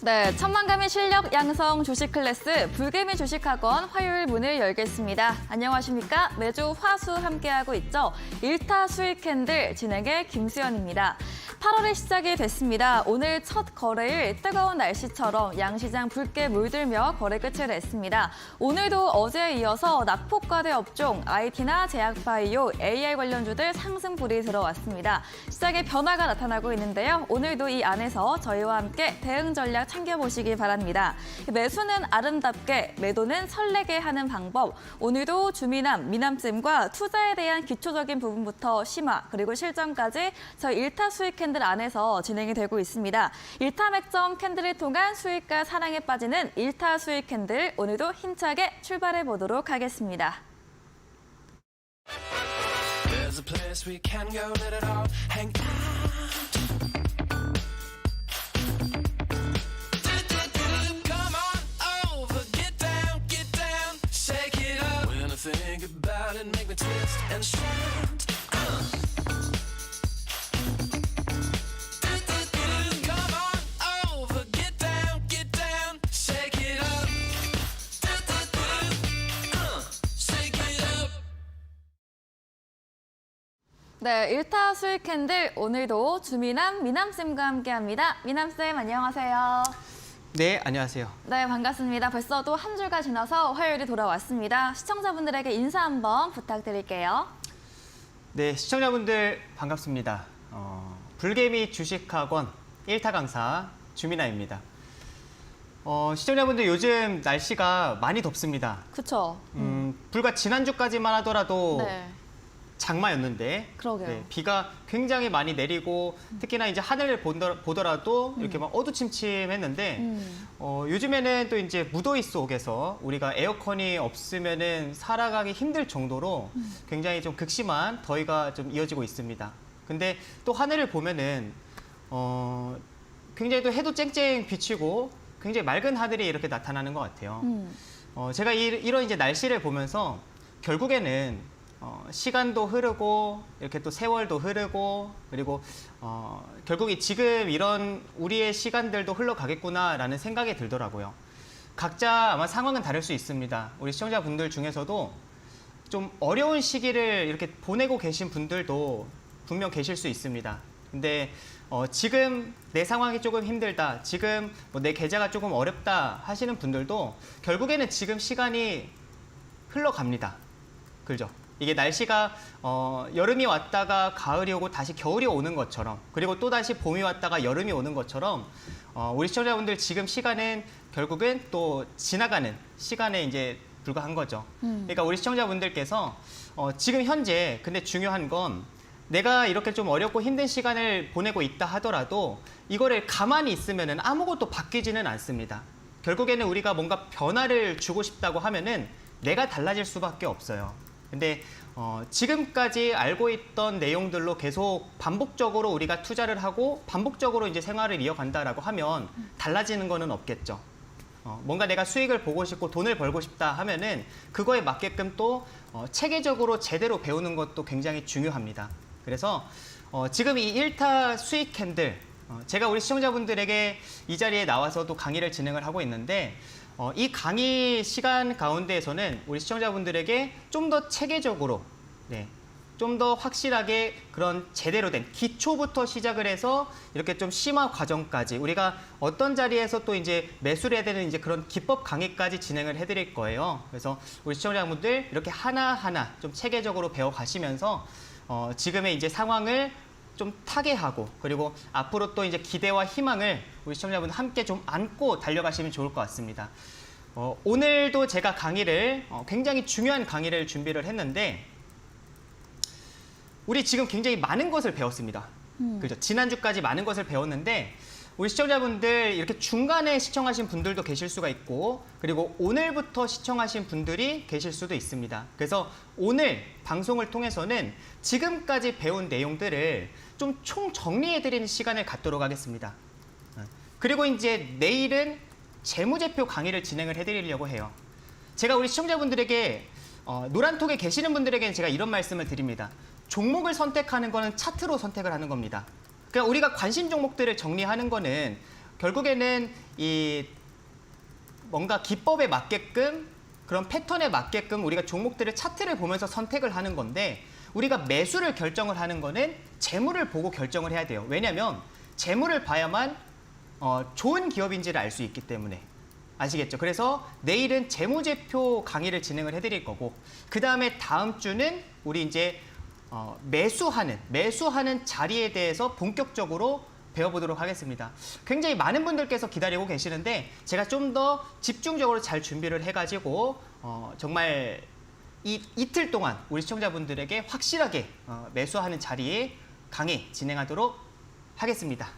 네, 천만금의 실력 양성 주식 클래스 불개미 주식학원 화요일 문을 열겠습니다. 안녕하십니까? 매주 화수 함께하고 있죠. 1타 수익 캔들 진행의 김수연입니다. 8월이 시작이 됐습니다. 오늘 첫 거래일 뜨거운 날씨처럼 양시장 붉게 물들며 거래 끝을 냈습니다. 오늘도 어제에 이어서 낙폭과대 업종, IT나 제약바이오, AI 관련주들 상승불이 들어왔습니다. 시장에 변화가 나타나고 있는데요. 오늘도 이 안에서 저희와 함께 대응 전략 챙겨보시기 바랍니다. 매수는 아름답게, 매도는 설레게 하는 방법. 오늘도 주미남, 미남쯤과 투자에 대한 기초적인 부분부터 심화, 그리고 실전까지 저희 1타 수익 캔들 안에서 진행이 되고 있습니다. 1타 맥점 캔들을 통한 수익과 사랑에 빠지는 1타 수익 캔들, 오늘도 힘차게 출발해 보도록 하겠습니다. There's a place we can go, let it all hang out. Come on over, get down, shake it up. When I think about it, make me twist and shout. Come on over, get down, shake it up. Shake it up. 네, 1타 수익 캔들 오늘도 주미남, 미남쌤과 함께합니다. 미남쌤 안녕하세요. 네, 안녕하세요. 네, 반갑습니다. 벌써 또 한 주가 지나서 화요일이 돌아왔습니다. 시청자분들에게 인사 한번 부탁드릴게요. 네, 시청자분들 반갑습니다. 불개미 주식학원 1타 강사 주민아입니다. 시청자분들 요즘 날씨가 많이 덥습니다. 그쵸? 불과 지난주까지만 하더라도 네, 장마였는데 그러게요. 비가 굉장히 많이 내리고 특히나 이제 하늘을 보더라도 이렇게 막 어두침침했는데 요즘에는 또 이제 무더위 속에서 우리가 에어컨이 없으면은 살아가기 힘들 정도로 굉장히 좀 극심한 더위가 좀 이어지고 있습니다. 근데 또 하늘을 보면은 굉장히 또 해도 쨍쨍 비치고 굉장히 맑은 하늘이 이렇게 나타나는 것 같아요. 제가 이런 이제 날씨를 보면서 결국에는 시간도 흐르고 이렇게 또 세월도 흐르고 그리고 결국 지금 이런 우리의 시간들도 흘러가겠구나라는 생각이 들더라고요. 각자 아마 상황은 다를 수 있습니다. 우리 시청자분들 중에서도 좀 어려운 시기를 이렇게 보내고 계신 분들도 분명 계실 수 있습니다. 근데 지금 내 상황이 조금 힘들다, 지금 뭐 내 계좌가 조금 어렵다 하시는 분들도 결국에는 지금 시간이 흘러갑니다. 그죠? 이게 날씨가 여름이 왔다가 가을이 오고 다시 겨울이 오는 것처럼, 그리고 또 다시 봄이 왔다가 여름이 오는 것처럼 우리 시청자분들 지금 시간은 결국은 또 지나가는 시간에 이제 불과한 거죠. 그러니까 우리 시청자분들께서 지금 현재 근데 중요한 건 내가 이렇게 좀 어렵고 힘든 시간을 보내고 있다 하더라도 이거를 가만히 있으면은 아무것도 바뀌지는 않습니다. 결국에는 우리가 뭔가 변화를 주고 싶다고 하면은 내가 달라질 수밖에 없어요. 근데 지금까지 알고 있던 내용들로 계속 반복적으로 우리가 투자를 하고 반복적으로 이제 생활을 이어간다라고 하면 달라지는 거는 없겠죠. 뭔가 내가 수익을 보고 싶고 돈을 벌고 싶다 하면은 그거에 맞게끔 또 체계적으로 제대로 배우는 것도 굉장히 중요합니다. 그래서 지금 이 1타 수익 캔들, 제가 우리 시청자분들에게 이 자리에 나와서도 강의를 진행을 하고 있는데 이 강의 시간 가운데에서는 우리 시청자분들에게 좀 더 체계적으로, 좀 더 확실하게 그런 제대로 된 기초부터 시작을 해서 이렇게 좀 심화 과정까지 우리가 어떤 자리에서 또 이제 매수를 해야 되는 이제 그런 기법 강의까지 진행을 해드릴 거예요. 그래서 우리 시청자분들 이렇게 하나하나 좀 체계적으로 배워가시면서 지금의 이제 상황을 좀 타개하고 그리고 앞으로 또 이제 기대와 희망을 우리 시청자분들 함께 좀 안고 달려가시면 좋을 것 같습니다. 오늘도 제가 강의를 굉장히 중요한 강의를 준비를 했는데 우리 지금 굉장히 많은 것을 배웠습니다. 그렇죠? 지난주까지 많은 것을 배웠는데 우리 시청자분들 이렇게 중간에 시청하신 분들도 계실 수가 있고 그리고 오늘부터 시청하신 분들이 계실 수도 있습니다. 그래서 오늘 방송을 통해서는 지금까지 배운 내용들을 좀 총정리해드리는 시간을 갖도록 하겠습니다. 그리고 이제 내일은 재무제표 강의를 진행을 해드리려고 해요. 제가 우리 시청자분들에게 노란톡에 계시는 분들에게는 제가 이런 말씀을 드립니다. 종목을 선택하는 거는 차트로 선택을 하는 겁니다. 그러니까 우리가 관심 종목들을 정리하는 거는 결국에는 이 뭔가 기법에 맞게끔 그런 패턴에 맞게끔 우리가 종목들의 차트를 보면서 선택을 하는 건데 우리가 매수를 결정을 하는 거는 재물을 보고 결정을 해야 돼요. 왜냐하면 재물을 봐야만 좋은 기업인지를 알 수 있기 때문에. 아시겠죠? 그래서 내일은 재무제표 강의를 진행을 해드릴 거고 그 다음에 다음 주는 우리 이제 매수하는 자리에 대해서 본격적으로 배워보도록 하겠습니다. 굉장히 많은 분들께서 기다리고 계시는데 제가 좀 더 집중적으로 잘 준비를 해가지고 정말 이틀 동안 우리 시청자분들에게 확실하게 매수하는 자리에 강의 진행하도록 하겠습니다.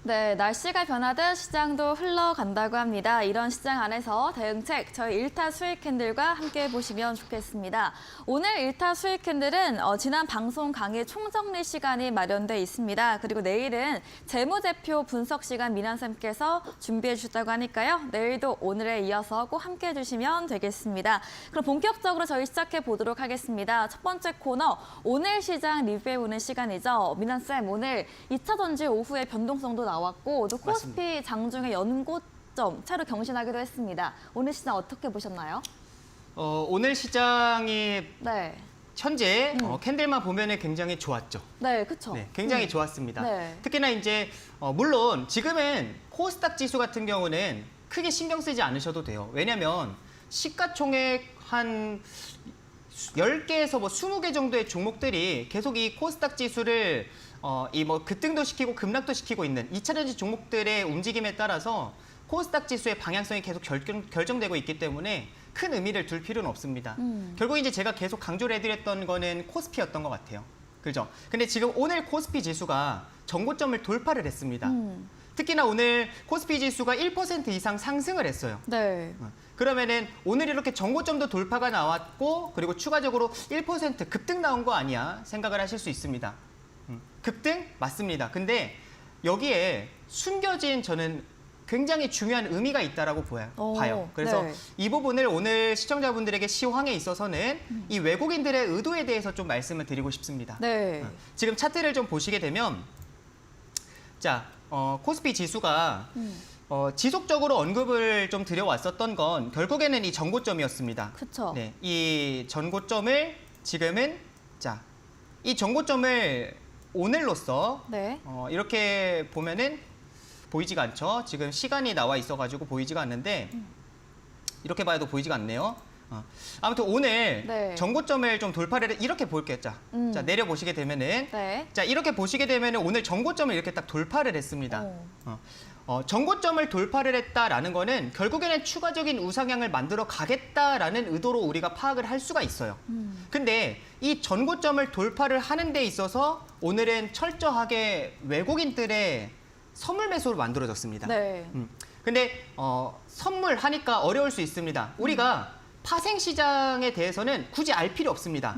네, 날씨가 변하듯 시장도 흘러간다고 합니다. 이런 시장 안에서 대응책 저희 일타 수익 캔들과 함께 보시면 좋겠습니다. 오늘 일타 수익 캔들은 지난 방송 강의 총정리 시간이 마련돼 있습니다. 그리고 내일은 재무제표 분석 시간 민환쌤께서 준비해 주셨다고 하니까요. 내일도 오늘에 이어서 꼭 함께 해주시면 되겠습니다. 그럼 본격적으로 저희 시작해 보도록 하겠습니다. 첫 번째 코너, 오늘 시장 리뷰해보는 시간이죠. 민환쌤, 오늘 2차 전지 오후에 변동성도 나왔고 또 코스피 맞습니다. 장중에 연고점 차로 경신하기도 했습니다. 오늘 시장 어떻게 보셨나요? 오늘 시장이 네, 현재 캔들만 보면은 굉장히 좋았죠. 네, 그렇죠. 네, 굉장히 좋았습니다. 네. 특히나 이제 물론 지금은 코스닥 지수 같은 경우는 크게 신경 쓰지 않으셔도 돼요. 왜냐하면 시가총액 한 10개에서 뭐 20개 정도의 종목들이 계속 이 코스닥 지수를 급등도 시키고 급락도 시키고 있는 2차 전지 종목들의 움직임에 따라서 코스닥 지수의 방향성이 계속 결정되고 있기 때문에 큰 의미를 둘 필요는 없습니다. 결국 이제 제가 계속 강조를 해드렸던 거는 코스피였던 것 같아요. 그죠? 근데 지금 오늘 코스피 지수가 전고점을 돌파를 했습니다. 특히나 오늘 코스피 지수가 1% 이상 상승을 했어요. 네. 그러면은 오늘 이렇게 전고점도 돌파가 나왔고 그리고 추가적으로 1% 급등 나온 거 아니야 생각을 하실 수 있습니다. 급등? 맞습니다. 근데 여기에 숨겨진 저는 굉장히 중요한 의미가 있다라고 봐요. 그래서 네. 이 부분을 오늘 시청자분들에게 시황에 있어서는 이 외국인들의 의도에 대해서 좀 말씀을 드리고 싶습니다. 네. 지금 차트를 좀 보시게 되면 자, 코스피 지수가 지속적으로 언급을 좀 드려왔었던 건 결국에는 이 전고점이었습니다. 그렇죠. 네, 이 전고점을 지금은 이 전고점을 오늘로써 네. 이렇게 보면은 보이지가 않죠. 지금 시간이 나와 있어가지고 보이지가 않는데 이렇게 봐도 보이지가 않네요. 아무튼 오늘 네. 전고점을 좀 돌파를 이렇게 볼게요. 자, 내려 보시게 되면은 네. 자 이렇게 보시게 되면은 오늘 전고점을 이렇게 딱 돌파를 했습니다. 전고점을 돌파를 했다라는 거는 결국에는 추가적인 우상향을 만들어 가겠다라는 의도로 우리가 파악을 할 수가 있어요. 근데 이 전고점을 돌파를 하는 데 있어서 오늘은 철저하게 외국인들의 선물 매수로 만들어졌습니다. 네. 근데 선물 하니까 어려울 수 있습니다. 우리가 파생 시장에 대해서는 굳이 알 필요 없습니다.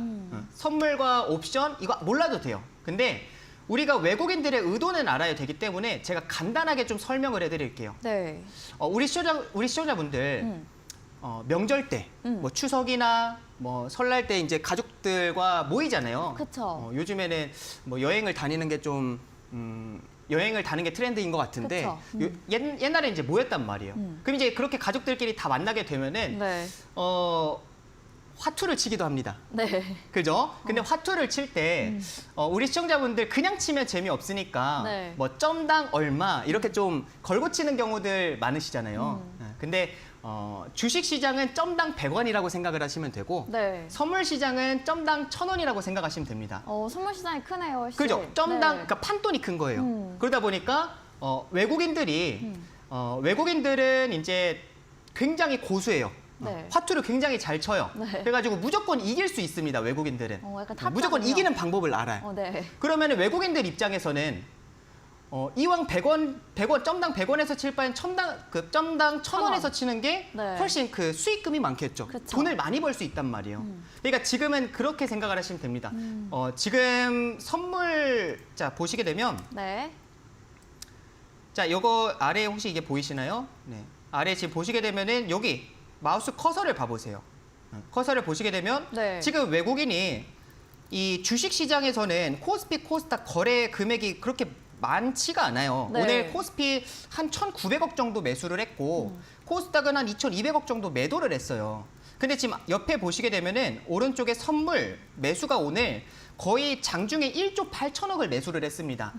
선물과 옵션 이거 몰라도 돼요. 근데 우리가 외국인들의 의도는 알아야 되기 때문에 제가 간단하게 좀 설명을 해드릴게요. 네. 우리 시청자분들 명절 때, 뭐 추석이나 뭐 설날 때 이제 가족들과 모이잖아요. 그쵸. 요즘에는 뭐 여행을 다니는 게 좀 여행을 다니는 게 트렌드인 것 같은데 그쵸. 옛날에 이제 모였단 말이에요. 그럼 이제 그렇게 가족들끼리 다 만나게 되면은 네. 화투를 치기도 합니다. 네. 그죠? 근데 화투를 칠 때 우리 시청자분들 그냥 치면 재미없으니까 네. 뭐 점당 얼마 이렇게 좀 걸고 치는 경우들 많으시잖아요. 근데 주식 시장은 점당 100원이라고 생각을 하시면 되고 네. 선물 시장은 점당 1000원이라고 생각하시면 됩니다. 선물 시장이 크네요, 훨씬. 그죠? 점당 네. 그러니까 판돈이 큰 거예요. 그러다 보니까 외국인들은 이제 굉장히 고수예요. 네. 화투를 굉장히 잘 쳐요. 네. 그래가지고 무조건 이길 수 있습니다. 외국인들은. 약간 타짜군요. 무조건 이기는 방법을 알아요. 네. 그러면 외국인들 입장에서는 이왕 100원 점당 100원에서 칠 바엔 점당 1000원에서 치는 게 네. 훨씬 그 수익금이 많겠죠. 그쵸. 돈을 많이 벌 수 있단 말이에요. 그러니까 지금은 그렇게 생각을 하시면 됩니다. 지금 선물 자 보시게 되면 네. 자 요거 아래 혹시 이게 보이시나요? 네. 아래 지금 보시게 되면은 여기 마우스 커서를 봐보세요. 커서를 보시게 되면 네. 지금 외국인이 이 주식 시장에서는 코스피 코스닥 거래 금액이 그렇게 많지가 않아요. 네. 오늘 코스피 한 1,900억 정도 매수를 했고 코스닥은 한 2,200억 정도 매도를 했어요. 근데 지금 옆에 보시게 되면은 오른쪽에 선물 매수가 오늘 거의 장중에 1조 8천억을 매수를 했습니다.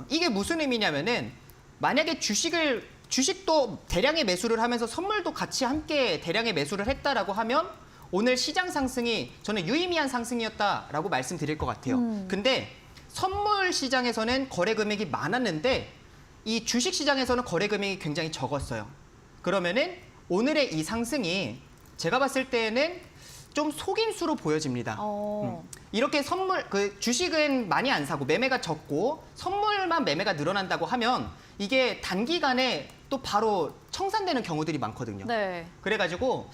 이게 무슨 의미냐면은 만약에 주식도 대량의 매수를 하면서 선물도 같이 함께 대량의 매수를 했다라고 하면 오늘 시장 상승이 저는 유의미한 상승이었다라고 말씀드릴 것 같아요. 근데 선물 시장에서는 거래 금액이 많았는데 이 주식 시장에서는 거래 금액이 굉장히 적었어요. 그러면은 오늘의 이 상승이 제가 봤을 때는 좀 속임수로 보여집니다. 이렇게 주식은 많이 안 사고 매매가 적고 선물만 매매가 늘어난다고 하면 이게 단기간에 또 바로 청산되는 경우들이 많거든요. 네. 그래가지고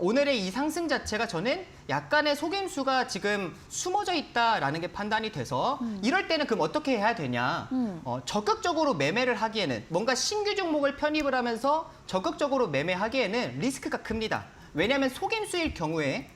오늘의 이 상승 자체가 저는 약간의 속임수가 지금 숨어져 있다라는 게 판단이 돼서 이럴 때는 그럼 어떻게 해야 되냐. 적극적으로 매매를 하기에는 뭔가 신규 종목을 편입을 하면서 적극적으로 매매하기에는 리스크가 큽니다. 왜냐하면 속임수일 경우에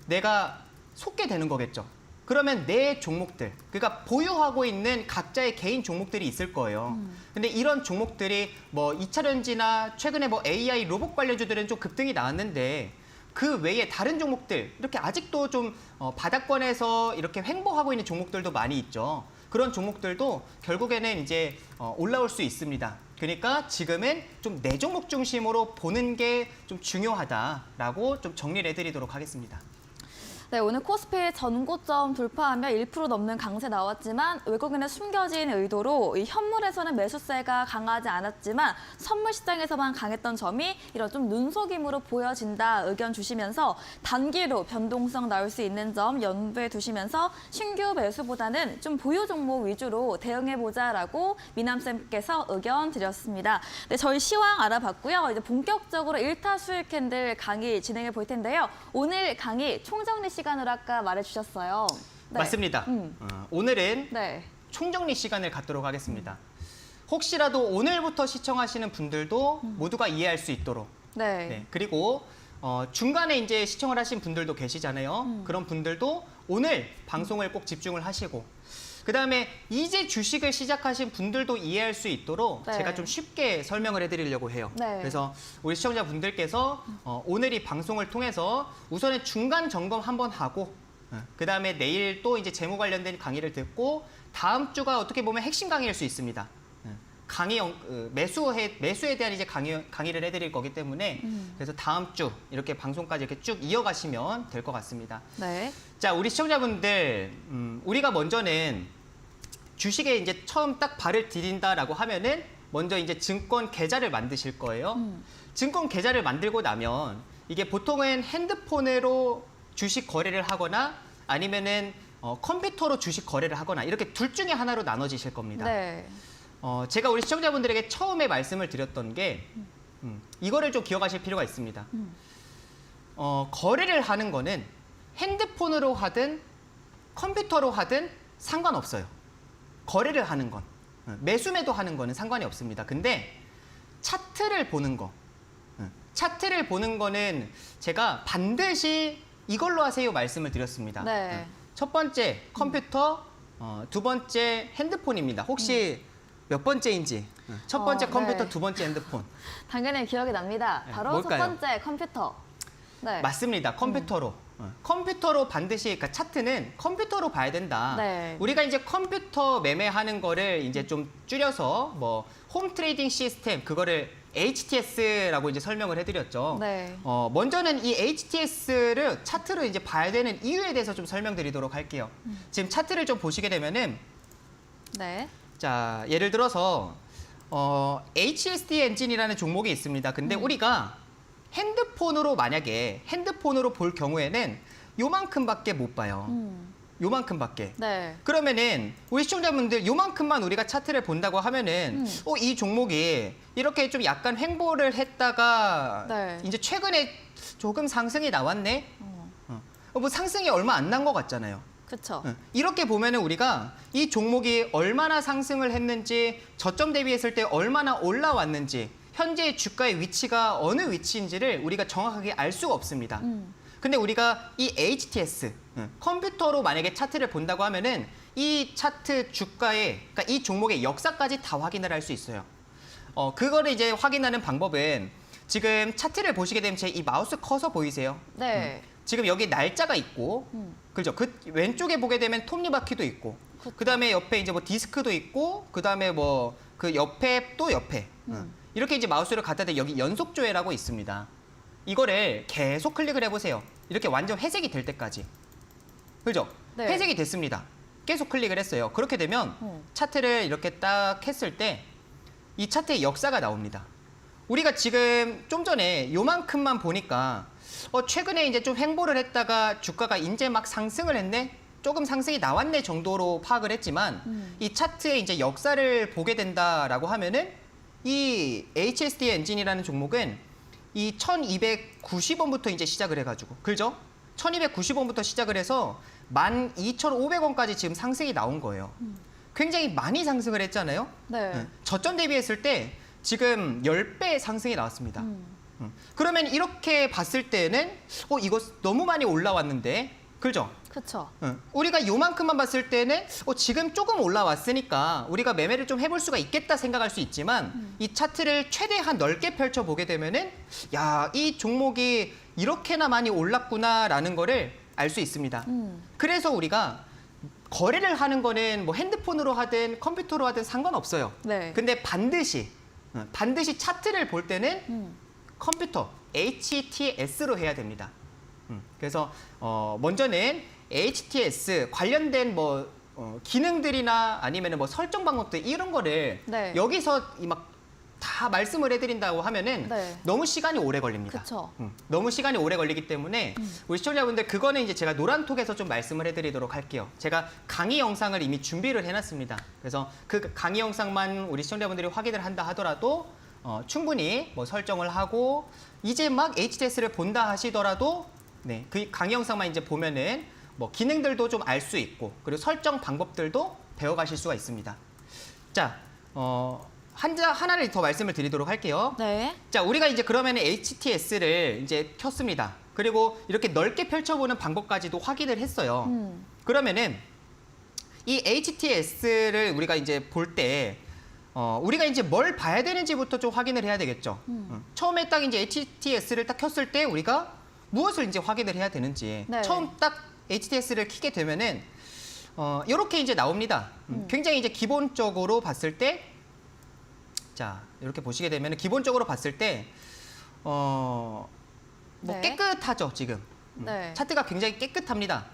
내가 속게 되는 거겠죠. 그러면 내 종목들, 그러니까 보유하고 있는 각자의 개인 종목들이 있을 거예요. 근데 이런 종목들이 뭐 2차전지나 최근에 뭐 AI 로봇 관련주들은 좀 급등이 나왔는데 그 외에 다른 종목들, 이렇게 아직도 좀 바닥권에서 이렇게 횡보하고 있는 종목들도 많이 있죠. 그런 종목들도 결국에는 이제 올라올 수 있습니다. 그러니까 지금은 좀 내 종목 중심으로 보는 게 좀 중요하다라고 좀 정리를 해드리도록 하겠습니다. 네, 오늘 코스피 전고점 돌파하며 1% 넘는 강세 나왔지만 외국인의 숨겨진 의도로 이 현물에서는 매수세가 강하지 않았지만 선물 시장에서만 강했던 점이 이런 좀 눈속임으로 보여진다 의견 주시면서 단기로 변동성 나올 수 있는 점 염두에 두시면서 신규 매수보다는 좀 보유 종목 위주로 대응해보자라고 미남쌤께서 의견 드렸습니다. 네, 저희 시황 알아봤고요. 이제 본격적으로 일타 수익 캔들 강의 진행해 볼 텐데요. 오늘 강의 총정리 시간으로 아까 말해주셨어요. 네. 맞습니다. 오늘은 네. 총정리 시간을 갖도록 하겠습니다. 혹시라도 오늘부터 시청하시는 분들도 모두가 이해할 수 있도록. 네. 네. 그리고 중간에 이제 시청을 하신 분들도 계시잖아요. 그런 분들도 오늘 방송을 꼭 집중을 하시고 그다음에 이제 주식을 시작하신 분들도 이해할 수 있도록 네. 제가 좀 쉽게 설명을 해드리려고 해요. 네. 그래서 우리 시청자분들께서 오늘 이 방송을 통해서 우선은 중간 점검 한번 하고 그다음에 내일 또 이제 재무 관련된 강의를 듣고 다음 주가 어떻게 보면 핵심 강의일 수 있습니다. 매수에 대한 이제 강의를 해드릴 거기 때문에 그래서 다음 주 이렇게 방송까지 이렇게 쭉 이어가시면 될 것 같습니다. 네. 자, 우리 시청자분들, 우리가 먼저는 주식에 이제 처음 딱 발을 디딘다라고 하면은 먼저 이제 증권 계좌를 만드실 거예요. 증권 계좌를 만들고 나면 이게 보통은 핸드폰으로 주식 거래를 하거나 아니면은 컴퓨터로 주식 거래를 하거나 이렇게 둘 중에 하나로 나눠지실 겁니다. 네. 제가 우리 시청자분들에게 처음에 말씀을 드렸던 게 이거를 좀 기억하실 필요가 있습니다. 거래를 하는 거는 핸드폰으로 하든 컴퓨터로 하든 상관없어요. 거래를 하는 건. 매수 매도하는 거는 상관이 없습니다. 근데 차트를 보는 거. 차트를 보는 거는 제가 반드시 이걸로 하세요 말씀을 드렸습니다. 네. 첫 번째 컴퓨터, 두 번째 핸드폰입니다. 혹시 몇 번째인지? 첫 번째 컴퓨터, 네. 두 번째 핸드폰. 당연히 기억이 납니다. 네, 바로 뭘까요? 첫 번째 컴퓨터. 네. 맞습니다. 컴퓨터로. 컴퓨터로 반드시, 그러니까 차트는 컴퓨터로 봐야 된다. 네. 우리가 이제 컴퓨터 매매하는 거를 이제 좀 줄여서 뭐 홈 트레이딩 시스템, 그거를 HTS라고 이제 설명을 해드렸죠. 네. 먼저는 이 HTS를 차트로 이제 봐야 되는 이유에 대해서 좀 설명드리도록 할게요. 지금 차트를 좀 보시게 되면은, 네. 자, 예를 들어서 HSD 엔진이라는 종목이 있습니다. 근데 우리가 만약에 핸드폰으로 볼 경우에는 요만큼밖에 못 봐요. 요만큼밖에. 네. 그러면은 우리 시청자분들 요만큼만 우리가 차트를 본다고 하면은 이 종목이 이렇게 좀 약간 횡보를 했다가 네. 이제 최근에 조금 상승이 나왔네. 뭐 상승이 얼마 안 난 것 같잖아요. 그렇죠. 이렇게 보면은 우리가 이 종목이 얼마나 상승을 했는지, 저점 대비했을 때 얼마나 올라왔는지, 현재 주가의 위치가 어느 위치인지를 우리가 정확하게 알 수가 없습니다. 근데 우리가 이 HTS, 컴퓨터로 만약에 차트를 본다고 하면은 이 차트 주가의, 그러니까 이 종목의 역사까지 다 확인을 할 수 있어요. 그거를 이제 확인하는 방법은 지금 차트를 보시게 되면 제 이 마우스 커서 보이세요? 네. 지금 여기 날짜가 있고, 그죠? 그 왼쪽에 보게 되면 톱니바퀴도 있고, 그쵸. 그다음에 옆에 이제 뭐 디스크도 있고, 그다음에 뭐 그 옆에 또 옆에 이렇게 이제 마우스를 갖다 대면 여기 연속 조회라고 있습니다. 이거를 계속 클릭을 해보세요. 이렇게 완전 회색이 될 때까지, 그죠? 네. 회색이 됐습니다. 계속 클릭을 했어요. 그렇게 되면 차트를 이렇게 딱 했을 때 이 차트의 역사가 나옵니다. 우리가 지금 좀 전에 요만큼만 보니까 최근에 이제 좀 횡보를 했다가 주가가 이제 막 상승을 했네? 조금 상승이 나왔네 정도로 파악을 했지만 이 차트의 이제 역사를 보게 된다라고 하면은 이 HSD 엔진이라는 종목은 이 1290원부터 이제 시작을 해가지고, 그죠? 1290원부터 시작을 해서 12,500원까지 지금 상승이 나온 거예요. 굉장히 많이 상승을 했잖아요. 네. 저점 대비했을 때 지금 10배 상승이 나왔습니다. 그러면 이렇게 봤을 때는 이거 너무 많이 올라왔는데, 그죠? 그렇죠. 우리가 요만큼만 봤을 때는 지금 조금 올라왔으니까 우리가 매매를 좀 해볼 수가 있겠다 생각할 수 있지만 이 차트를 최대한 넓게 펼쳐보게 되면은 야, 이 종목이 이렇게나 많이 올랐구나라는 거를 알 수 있습니다. 그래서 우리가 거래를 하는 거는 뭐 핸드폰으로 하든 컴퓨터로 하든 상관없어요. 네. 근데 반드시 차트를 볼 때는 컴퓨터 HTS로 해야 됩니다. 그래서 먼저는 HTS 관련된 뭐 기능들이나 아니면 뭐 설정 방법들 이런 거를 네. 여기서 막 다 말씀을 해드린다고 하면은 네. 너무 시간이 오래 걸립니다. 그쵸. 너무 시간이 오래 걸리기 때문에 우리 시청자분들 그거는 이제 제가 노란톡에서 좀 말씀을 해드리도록 할게요. 제가 강의 영상을 이미 준비를 해놨습니다. 그래서 그 강의 영상만 우리 시청자분들이 확인을 한다 하더라도 충분히 뭐 설정을 하고 이제 막 HTS를 본다 하시더라도 네, 그 강의 영상만 이제 보면은 뭐 기능들도 좀 알 수 있고 그리고 설정 방법들도 배워가실 수가 있습니다. 자, 하나를 더 말씀을 드리도록 할게요. 네. 자, 우리가 이제 그러면 HTS를 이제 켰습니다. 그리고 이렇게 넓게 펼쳐보는 방법까지도 확인을 했어요. 그러면은 이 HTS를 우리가 이제 볼 때 우리가 이제 뭘 봐야 되는지부터 좀 확인을 해야 되겠죠. 처음에 딱 이제 HTS를 딱 켰을 때 우리가 무엇을 이제 확인을 해야 되는지 네. 처음 딱 HTS를 켜게 되면은 이렇게 이제 나옵니다. 굉장히 이제 기본적으로 봤을 때 자, 이렇게 보시게 되면 기본적으로 봤을 때 뭐 네. 깨끗하죠, 지금. 네. 차트가 굉장히 깨끗합니다.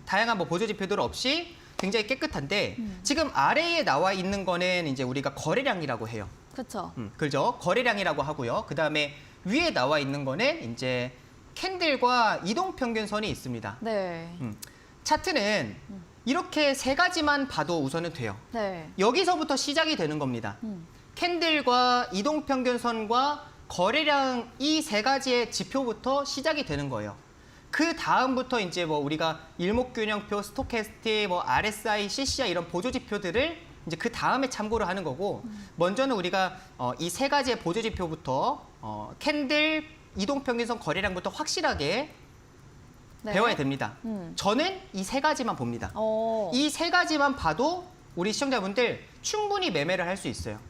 다양한 뭐 보조 지표들 없이 굉장히 깨끗한데 지금 아래에 나와 있는 거는 이제 우리가 거래량이라고 해요. 그렇죠. 그죠? 거래량이라고 하고요. 그다음에 위에 나와 있는 거는 이제 캔들과 이동 평균선이 있습니다. 네. 차트는 이렇게 세 가지만 봐도 우선은 돼요. 네. 여기서부터 시작이 되는 겁니다. 캔들과 이동평균선과 거래량 이 세 가지의 지표부터 시작이 되는 거예요. 그 다음부터 이제 뭐 우리가 일목균형표, 스토캐스틱, 뭐 RSI, CCI 이런 보조 지표들을 이제 그 다음에 참고를 하는 거고 먼저는 우리가 이 세 가지의 보조 지표부터 캔들, 이동평균선, 거래량부터 확실하게 네. 배워야 됩니다. 저는 이 세 가지만 봅니다. 어. 이 세 가지만 봐도 우리 시청자분들 충분히 매매를 할 수 있어요.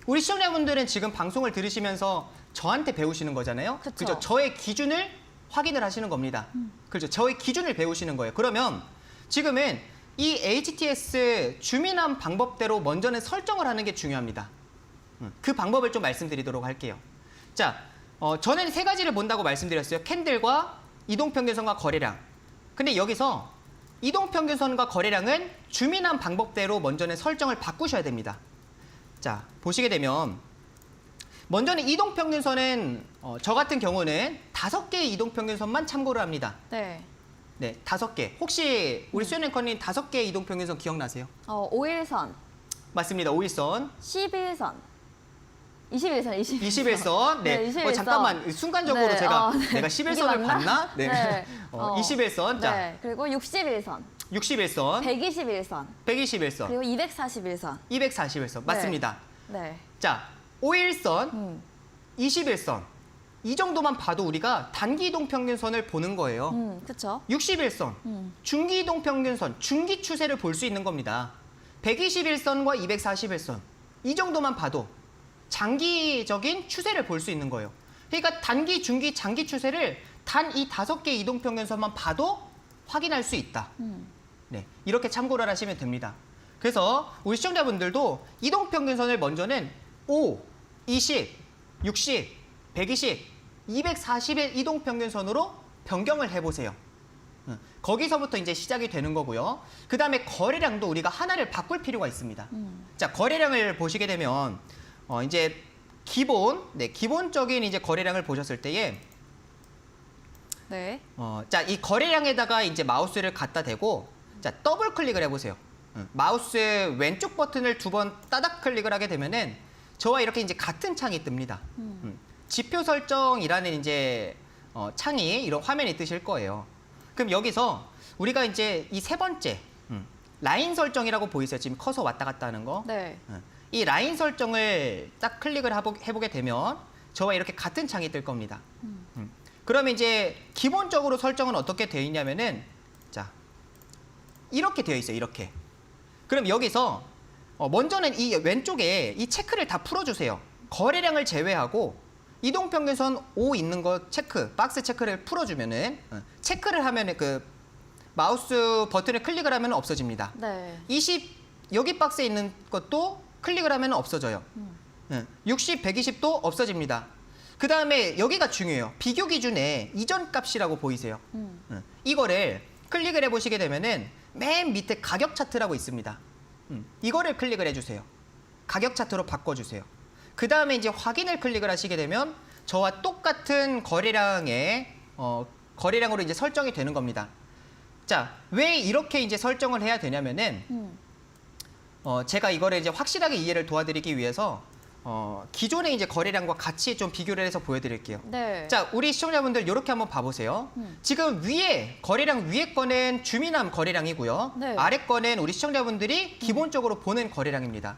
우리 시청자분들은 지금 방송을 들으시면서 저한테 배우시는 거잖아요. 그쵸. 그죠? 저의 기준을 확인을 하시는 겁니다. 그죠? 저의 기준을 배우시는 거예요. 그러면 지금은 이 HTS 주민함 방법대로 먼저는 설정을 하는 게 중요합니다. 그 방법을 좀 말씀드리도록 할게요. 자, 저는 세 가지를 본다고 말씀드렸어요. 캔들과 이동평균선과 거래량. 근데 여기서 이동평균선과 거래량은 주민함 방법대로 먼저는 설정을 바꾸셔야 됩니다. 자, 보시게 되면 먼저는 이동평균선은 저 같은 경우는 5개의 이동평균선만 참고를 합니다. 네. 네, 5개. 혹시 우리 수연 앵커님 5개의 이동평균선 기억나세요? 5일선, 맞습니다. 5일선, 11선, 21선, 21선. 네, 21선. 잠깐만 순간적으로 네, 제가 네. 내가 이게 11선을 맞나? 봤나? 네. 네. 21선. 자, 네. 그리고 61선, 61선, 121선, 121선, 그리고 241선. 241선. 맞습니다. 네. 자, 5일선, 21선, 이 정도만 봐도 우리가 단기 이동 평균선을 보는 거예요. 그렇죠. 61선, 중기 이동 평균선, 중기 추세를 볼 수 있는 겁니다. 121선과 241선, 이 정도만 봐도 장기적인 추세를 볼 수 있는 거예요. 그러니까 단기, 중기, 장기 추세를 단 이 5개 이동 평균선만 봐도 확인할 수 있다. 네, 이렇게 참고를 하시면 됩니다. 그래서 우리 시청자분들도 이동 평균선을 먼저는 5, 20, 60, 120, 240의 이동 평균선으로 변경을 해보세요. 거기서부터 이제 시작이 되는 거고요. 그 다음에 거래량도 우리가 하나를 바꿀 필요가 있습니다. 자, 거래량을 보시게 되면 이제 기본적인 이제 거래량을 보셨을 때에 네. 자, 이 거래량에다가 이제 마우스를 갖다 대고 자, 더블 클릭을 해보세요. 마우스 왼쪽 버튼을 2번 따닥 클릭을 하게 되면은 저와 이렇게 이제 같은 창이 뜹니다. 지표 설정이라는 이제 창이 이런 화면이 뜨실 거예요. 그럼 여기서 우리가 이제 이 세 번째 라인 설정이라고 보이세요? 지금 커서 왔다 갔다 하는 거. 네. 이 라인 설정을 딱 클릭을 해보게 되면 저와 이렇게 같은 창이 뜰 겁니다. 그러면 이제 기본적으로 설정은 어떻게 되어 있냐면은 자, 이렇게 되어 있어요. 이렇게. 그럼 여기서 먼저는 이 왼쪽에 이 체크를 다 풀어주세요. 거래량을 제외하고 이동평균선 5 있는 거 체크, 박스 체크를 풀어주면은 체크를 하면은 그 마우스 버튼을 클릭을 하면 없어집니다. 네. 20 여기 박스에 있는 것도 클릭을 하면 없어져요. 60, 120도 없어집니다. 그 다음에 여기가 중요해요. 비교 기준에 이전 값이라고 보이세요. 이거를 클릭을 해보시게 되면은 맨 밑에 가격 차트라고 있습니다. 이거를 클릭을 해주세요. 가격 차트로 바꿔주세요. 그 다음에 이제 확인을 클릭을 하시게 되면 저와 똑같은 거래량으로 이제 설정이 되는 겁니다. 자, 왜 이렇게 이제 설정을 해야 되냐면은 제가 이거를 이제 확실하게 이해를 도와드리기 위해서 기존의 이제 거래량과 같이 좀 비교를 해서 보여드릴게요. 네. 자, 우리 시청자분들 이렇게 한번 봐보세요. 지금 위에 거래량 위에 거는 주민함 거래량이고요. 네. 아래 거는 우리 시청자분들이 기본적으로 보는 거래량입니다.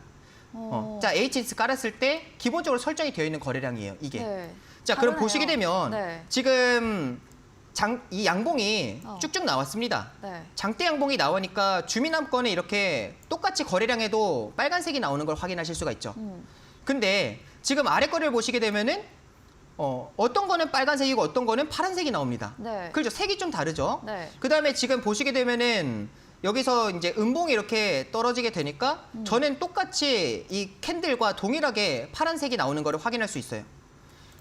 자, HS 깔았을 때 기본적으로 설정이 되어 있는 거래량이에요. 이게. 네. 자, 그럼 다르네요. 보시게 되면 네. 지금 이 양봉이 어. 쭉쭉 나왔습니다. 네. 장대 양봉이 나오니까 주민함 거는 이렇게 똑같이 거래량에도 빨간색이 나오는 걸 확인하실 수가 있죠. 근데 지금 아래 거를 보시게 되면은 어떤 거는 빨간색이고 어떤 거는 파란색이 나옵니다. 네. 그렇죠. 색이 좀 다르죠. 네. 그다음에 지금 보시게 되면은 여기서 이제 음봉이 이렇게 떨어지게 되니까 저는 똑같이 이 캔들과 동일하게 파란색이 나오는 거를 확인할 수 있어요.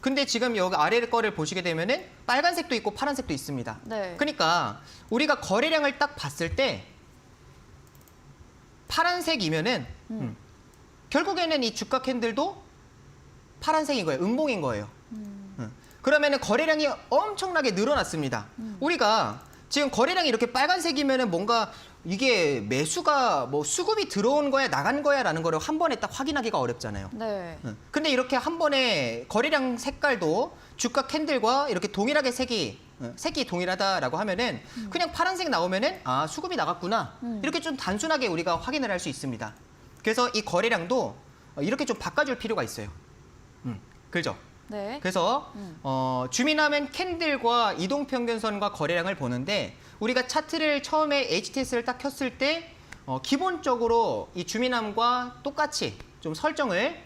근데 지금 여기 아래 거를 보시게 되면은 빨간색도 있고 파란색도 있습니다. 네. 그러니까 우리가 거래량을 딱 봤을 때 파란색이면은 결국에는 이 주가 캔들도 파란색인 거예요. 음봉인 거예요. 그러면은 거래량이 엄청나게 늘어났습니다. 우리가 지금 거래량이 이렇게 빨간색이면은 뭔가 이게 매수가 뭐 수급이 들어온 거야 나간 거야라는 거를 한 번에 딱 확인하기가 어렵잖아요. 네. 근데 이렇게 한 번에 거래량 색깔도 주가 캔들과 이렇게 동일하게 색이 동일하다라고 하면은 그냥 파란색 나오면은 아, 수급이 나갔구나. 이렇게 좀 단순하게 우리가 확인을 할 수 있습니다. 그래서 이 거래량도 이렇게 좀 바꿔줄 필요가 있어요. 그죠? 네. 그래서 주민하면 캔들과 이동평균선과 거래량을 보는데 우리가 차트를 처음에 HTS를 딱 켰을 때 기본적으로 이 주민함과 똑같이 좀 설정을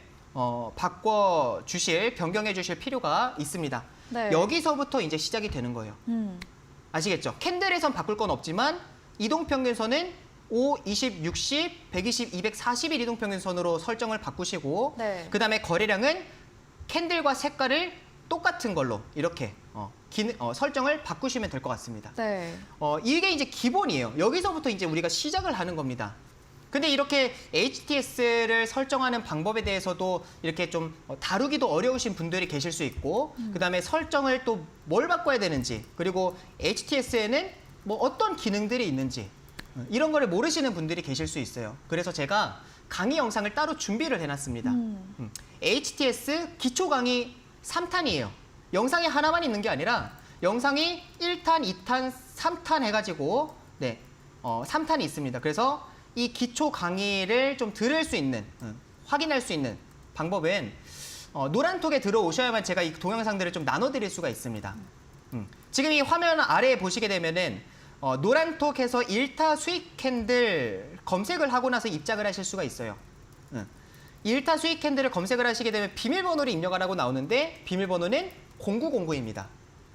변경해 주실 필요가 있습니다. 네. 여기서부터 이제 시작이 되는 거예요. 아시겠죠? 캔들에선 바꿀 건 없지만 이동평균선은 5, 20, 60, 120, 241 이동평균선으로 설정을 바꾸시고 네. 그다음에 거래량은 캔들과 색깔을 똑같은 걸로 이렇게 설정을 바꾸시면 될 것 같습니다. 네. 이게 이제 기본이에요. 여기서부터 이제 우리가 시작을 하는 겁니다. 근데 이렇게 HTS를 설정하는 방법에 대해서도 이렇게 좀 다루기도 어려우신 분들이 계실 수 있고 그다음에 설정을 또 뭘 바꿔야 되는지 그리고 HTS에는 뭐 어떤 기능들이 있는지 이런 거를 모르시는 분들이 계실 수 있어요. 그래서 제가 강의 영상을 따로 준비를 해놨습니다. HTS 기초 강의 3탄이에요. 영상이 하나만 있는 게 아니라 영상이 1탄, 2탄, 3탄 해가지고 3탄이 있습니다. 그래서 이 기초 강의를 좀 들을 수 있는, 확인할 수 있는 방법은 노란톡에 들어오셔야만 제가 이 동영상들을 좀 나눠드릴 수가 있습니다. 지금 이 화면 아래에 보시게 되면은 노란톡에서 1타 수익 캔들 검색을 하고 나서 입장을 하실 수가 있어요. 1타 수익 캔들을 검색을 하시게 되면 비밀번호를 입력하라고 나오는데 비밀번호는 0909입니다.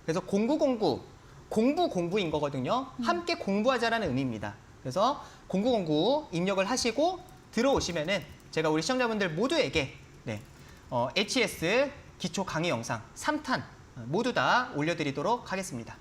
그래서 0909, 공부인 거거든요. 함께 공부하자라는 의미입니다. 그래서 0909 입력을 하시고 들어오시면은 제가 우리 시청자분들 모두에게 HES 기초 강의 영상 3탄 모두 다 올려드리도록 하겠습니다.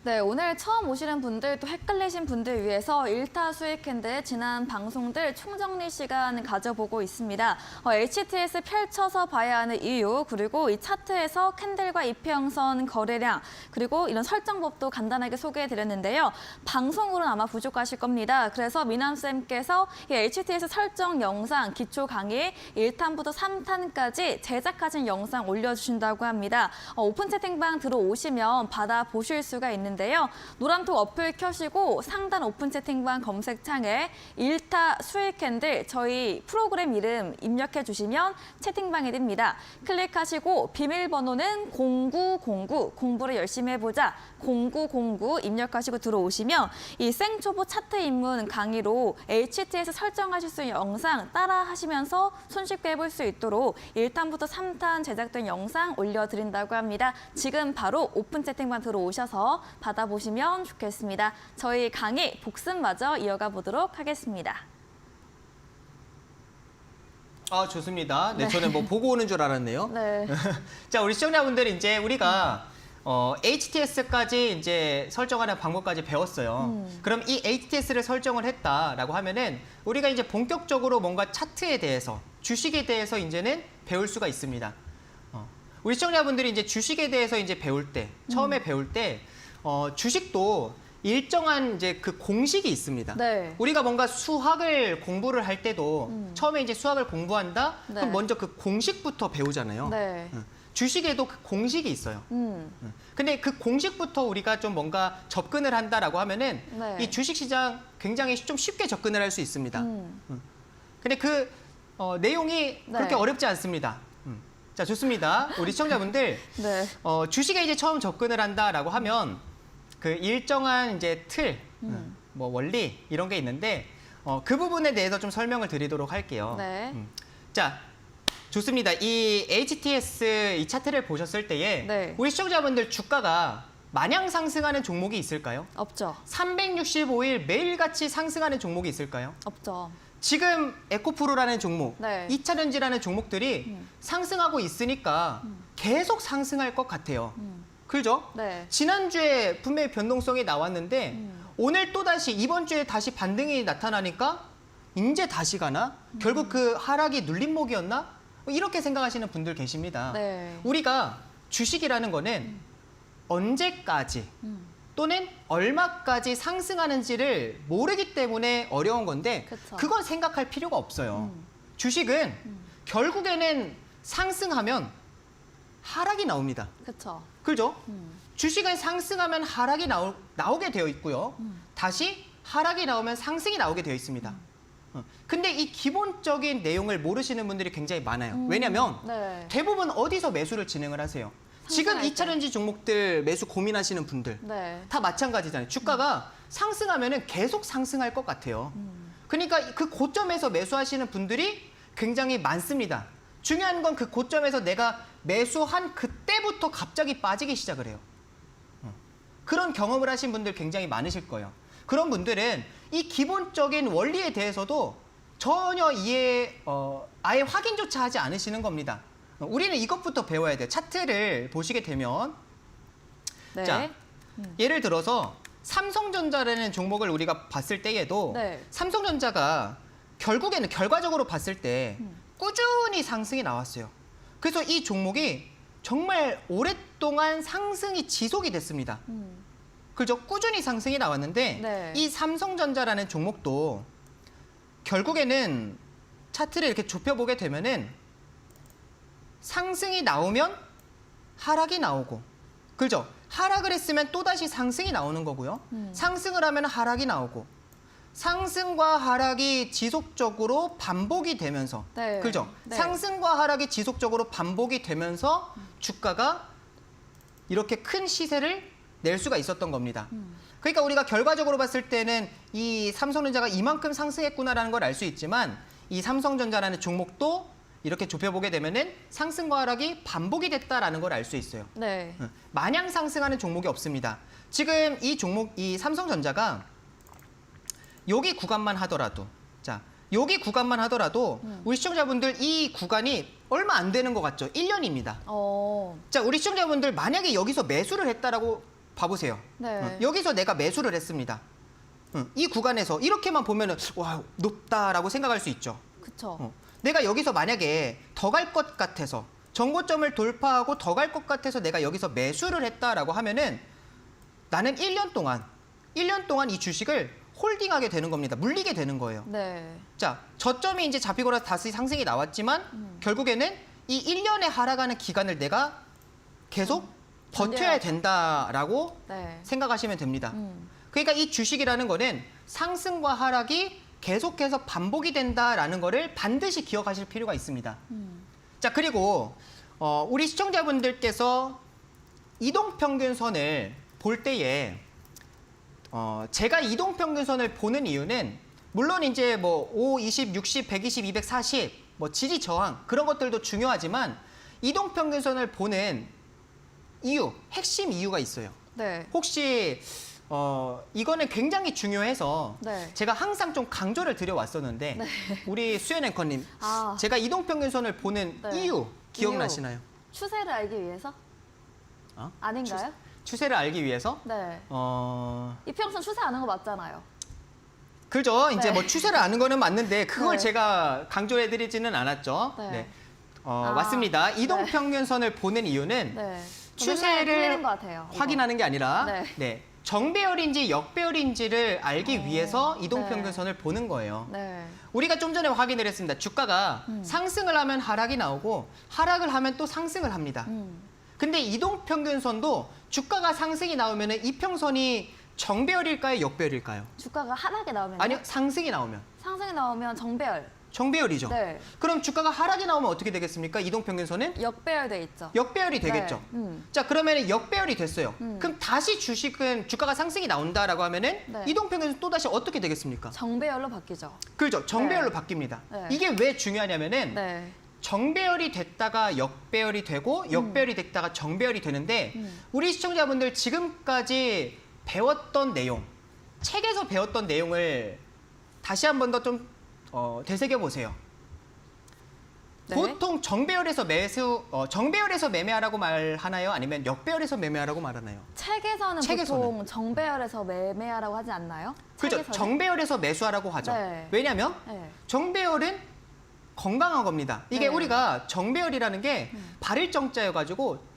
네, 오늘 처음 오시는 분들 또 헷갈리신 분들 위해서 1타 수익 캔들 지난 방송들 총정리 시간 가져보고 있습니다. HTS 펼쳐서 봐야 하는 이유, 그리고 이 차트에서 캔들과 이평선 거래량, 그리고 이런 설정법도 간단하게 소개해드렸는데요. 방송으로는 아마 부족하실 겁니다. 그래서 미남쌤께서 이 HTS 설정 영상 기초 강의 1탄부터 3탄까지 제작하신 영상 올려주신다고 합니다. 오픈 채팅방 들어오시면 받아보실 수가 있는데요. 노란톡 어플 켜시고 상단 오픈 채팅방 검색창에 1타 수익 캔들 저희 프로그램 이름 입력해 주시면 채팅방이 됩니다. 클릭하시고 비밀번호는 0909 공부를 열심히 해보자 0909 입력하시고 들어오시면 이 생초보 차트 입문 강의로 HTS 설정하실 수 있는 영상 따라 하시면서 손쉽게 해볼 수 있도록 1탄부터 3탄 제작된 영상 올려드린다고 합니다. 지금 바로 오픈 채팅방 들어오셔서 받아보시면 좋겠습니다. 저희 강의 복습마저 이어가 보도록 하겠습니다. 좋습니다. 네, 저는 뭐 보고 오는 줄 알았네요. 네. 자, 우리 시청자분들이 이제 우리가 HTS까지 이제 설정하는 방법까지 배웠어요. 그럼 이 HTS를 설정을 했다라고 하면은 우리가 이제 본격적으로 뭔가 차트에 대해서, 주식에 대해서 이제는 배울 수가 있습니다. 우리 시청자분들이 이제 주식에 대해서 이제 배울 때, 처음에 배울 때 주식도 일정한 이제 그 공식이 있습니다. 네. 우리가 뭔가 수학을 공부를 할 때도 처음에 이제 수학을 공부한다? 네. 그럼 먼저 그 공식부터 배우잖아요. 네. 주식에도 그 공식이 있어요. 근데 그 공식부터 우리가 좀 뭔가 접근을 한다라고 하면은 네. 이 주식시장 굉장히 좀 쉽게 접근을 할 수 있습니다. 근데 그 내용이 네. 그렇게 어렵지 않습니다. 자, 좋습니다. 우리 시청자분들 네. 주식에 이제 처음 접근을 한다라고 하면 그 일정한 이제 틀, 뭐 원리 이런 게 있는데 그 부분에 대해서 좀 설명을 드리도록 할게요. 네. 자, 좋습니다. 이 HTS 이 차트를 보셨을 때에 네. 우리 시청자분들 주가가 마냥 상승하는 종목이 있을까요? 없죠. 365일 매일같이 상승하는 종목이 있을까요? 없죠. 지금 에코프로라는 종목, 네. 2차전지라는 종목들이 상승하고 있으니까 계속 상승할 것 같아요. 그죠? 네. 지난주에 분명히 변동성이 나왔는데 오늘 또다시 이번 주에 다시 반등이 나타나니까 이제 다시 가나? 결국 그 하락이 눌림목이었나? 이렇게 생각하시는 분들 계십니다. 네. 우리가 주식이라는 거는 언제까지 또는 얼마까지 상승하는지를 모르기 때문에 어려운 건데 그쵸. 그건 생각할 필요가 없어요. 주식은 결국에는 상승하면 하락이 나옵니다. 그렇죠. 그죠? 주식은 상승하면 하락이 나오게 되어 있고요. 다시 하락이 나오면 상승이 나오게 되어 있습니다. 근데 이 기본적인 내용을 모르시는 분들이 굉장히 많아요. 왜냐하면 네. 대부분 어디서 매수를 진행을 하세요? 지금 상승할 때. 2차전지 종목들 매수 고민하시는 분들 네. 다 마찬가지잖아요. 주가가 상승하면은 계속 상승할 것 같아요. 그러니까 그 고점에서 매수하시는 분들이 굉장히 많습니다. 중요한 건 그 고점에서 내가 매수한 그때부터 갑자기 빠지기 시작을 해요. 그런 경험을 하신 분들 굉장히 많으실 거예요. 그런 분들은 이 기본적인 원리에 대해서도 전혀 아예 확인조차 하지 않으시는 겁니다. 우리는 이것부터 배워야 돼요. 차트를 보시게 되면 네. 자, 예를 들어서 삼성전자라는 종목을 우리가 봤을 때에도 네. 삼성전자가 결국에는 결과적으로 봤을 때 꾸준히 상승이 나왔어요. 그래서 이 종목이 정말 오랫동안 상승이 지속이 됐습니다. 그죠? 꾸준히 상승이 나왔는데 네. 이 삼성전자라는 종목도 결국에는 차트를 이렇게 좁혀보게 되면은 상승이 나오면 하락이 나오고, 그죠? 하락을 했으면 또다시 상승이 나오는 거고요. 상승을 하면 하락이 나오고, 상승과 하락이 지속적으로 반복이 되면서 네. 그죠? 네. 상승과 하락이 지속적으로 반복이 되면서 주가가 이렇게 큰 시세를 낼 수가 있었던 겁니다. 그러니까 우리가 결과적으로 봤을 때는 이 삼성전자가 이만큼 상승했구나라는 걸 알 수 있지만 이 삼성전자라는 종목도 이렇게 좁혀보게 되면은 상승과 하락이 반복이 됐다라는 걸 알 수 있어요. 네. 마냥 상승하는 종목이 없습니다. 지금 이 종목, 이 삼성전자가 여기 구간만 하더라도, 자, 여기 구간만 하더라도 우리 시청자분들 이 구간이 얼마 안 되는 것 같죠? 1년입니다. 자, 우리 시청자분들 만약에 여기서 매수를 했다라고 봐보세요. 네. 여기서 내가 매수를 했습니다. 이 구간에서 이렇게만 보면은 와, 높다라고 생각할 수 있죠. 그쵸. 내가 여기서 만약에 더 갈 것 같아서 정고점을 돌파하고 더 갈 것 같아서 내가 여기서 매수를 했다라고 하면은 나는 1년 동안 이 주식을 홀딩하게 되는 겁니다. 물리게 되는 거예요. 네. 자, 저점이 이제 잡히고 나서 다시 상승이 나왔지만 결국에는 이 1년에 하락하는 기간을 내가 계속 버텨야 된다라고 네. 생각하시면 됩니다. 그러니까 이 주식이라는 거는 상승과 하락이 계속해서 반복이 된다라는 거를 반드시 기억하실 필요가 있습니다. 자, 그리고 우리 시청자분들께서 이동평균선을 볼 때에 제가 이동평균선을 보는 이유는 물론 이제 뭐 5, 20, 60, 120, 240, 뭐 지지 저항 그런 것들도 중요하지만 이동평균선을 보는 이유, 핵심 이유가 있어요. 네. 혹시 이거는 굉장히 중요해서 네. 제가 항상 좀 강조를 드려왔었는데 우리 수연 앵커님 아. 제가 이동평균선을 보는 네. 이유 기억나시나요? 추세를 알기 위해서? 어? 아닌가요? 추세를 알기 위해서 네. 이평선 추세 아는 거 맞잖아요. 그죠? 이제 네. 뭐 추세를 아는 거는 맞는데 그걸 네. 제가 강조해드리지는 않았죠. 네. 맞습니다. 이동평균선을 보는 이유는 네. 추세를 틀리는 것 같아요. 이거. 확인하는 게 아니라 네. 정배열인지 역배열인지를 알기 위해서 이동평균선을 보는 거예요. 네. 우리가 좀 전에 확인을 했습니다. 주가가 상승을 하면 하락이 나오고 하락을 하면 또 상승을 합니다. 근데 이동평균선도 주가가 상승이 나오면 이평선이 정배열일까요? 역배열일까요? 주가가 하락에 나오면 아니요, 상승이 나오면. 상승이 나오면 정배열, 정배열이죠. 네. 그럼 주가가 하락이 나오면 어떻게 되겠습니까? 이동평균선은 역배열 돼 있죠. 역배열이 되겠죠. 네. 자, 그러면 역배열이 됐어요. 그럼 다시 주식은 주가가 상승이 나온다라고 하면은 네. 이동평균선 또 다시 어떻게 되겠습니까? 정배열로 바뀌죠. 그렇죠. 정배열로 네. 바뀝니다. 네. 이게 왜 중요하냐면은 네. 정배열이 됐다가 역배열이 되고 역배열이 됐다가 정배열이 되는데 우리 시청자분들 지금까지 배웠던 내용, 책에서 배웠던 내용을 다시 한 번 더 좀 되새겨 보세요. 네. 보통 정배열에서 정배열에서 매매하라고 말하나요? 아니면 역배열에서 매매하라고 말하나요? 책에서는 보통 정배열에서 매매하라고 하지 않나요? 그렇죠. 책에서는? 정배열에서 매수하라고 하죠. 네. 왜냐하면 네. 정배열은 건강한 겁니다. 이게 네. 우리가 정배열이라는 게 발일정자여가지고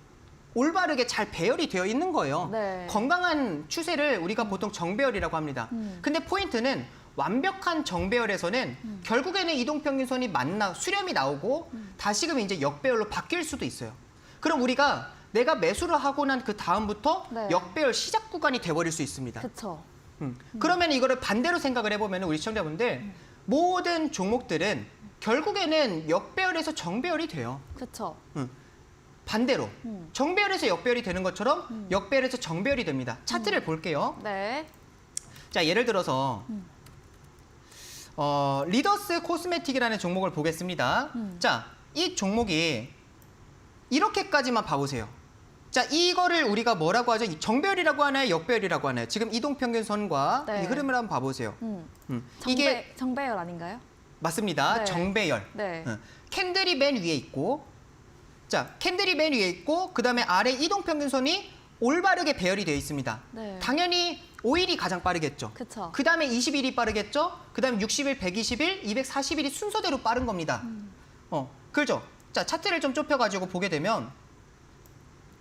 올바르게 잘 배열이 되어 있는 거예요. 네. 건강한 추세를 우리가 보통 정배열이라고 합니다. 근데 포인트는 완벽한 정배열에서는 결국에는 이동평균선이 수렴이 나오고 다시금 이제 역배열로 바뀔 수도 있어요. 그럼 우리가 내가 매수를 하고 난 그 다음부터 네. 역배열 시작 구간이 돼버릴 수 있습니다. 그쵸. 그러면 이거를 반대로 생각을 해보면 우리 시청자분들 모든 종목들은 결국에는 역배열에서 정배열이 돼요. 그쵸. 반대로 정배열에서 역배열이 되는 것처럼 역배열에서 정배열이 됩니다. 차트를 볼게요. 네. 자, 예를 들어서 리더스 코스메틱이라는 종목을 보겠습니다. 자, 이 종목이 이렇게까지만 봐보세요. 자, 이거를 우리가 뭐라고 하죠? 정배열이라고 하나요? 역배열이라고 하나요? 지금 이동평균선과 네. 이 흐름을 한번 봐보세요. 이게 정배열 아닌가요? 맞습니다. 네. 정배열. 네. 캔들이 맨 위에 있고, 자, 캔들이 맨 위에 있고, 그 다음에 아래 이동평균선이 올바르게 배열이 되어 있습니다. 네. 당연히 5일이 가장 빠르겠죠. 그쵸. 그 다음에 20일이 빠르겠죠. 그 다음에 60일, 120일, 240일이 순서대로 빠른 겁니다. 그렇죠. 자, 차트를 좀 좁혀가지고 보게 되면,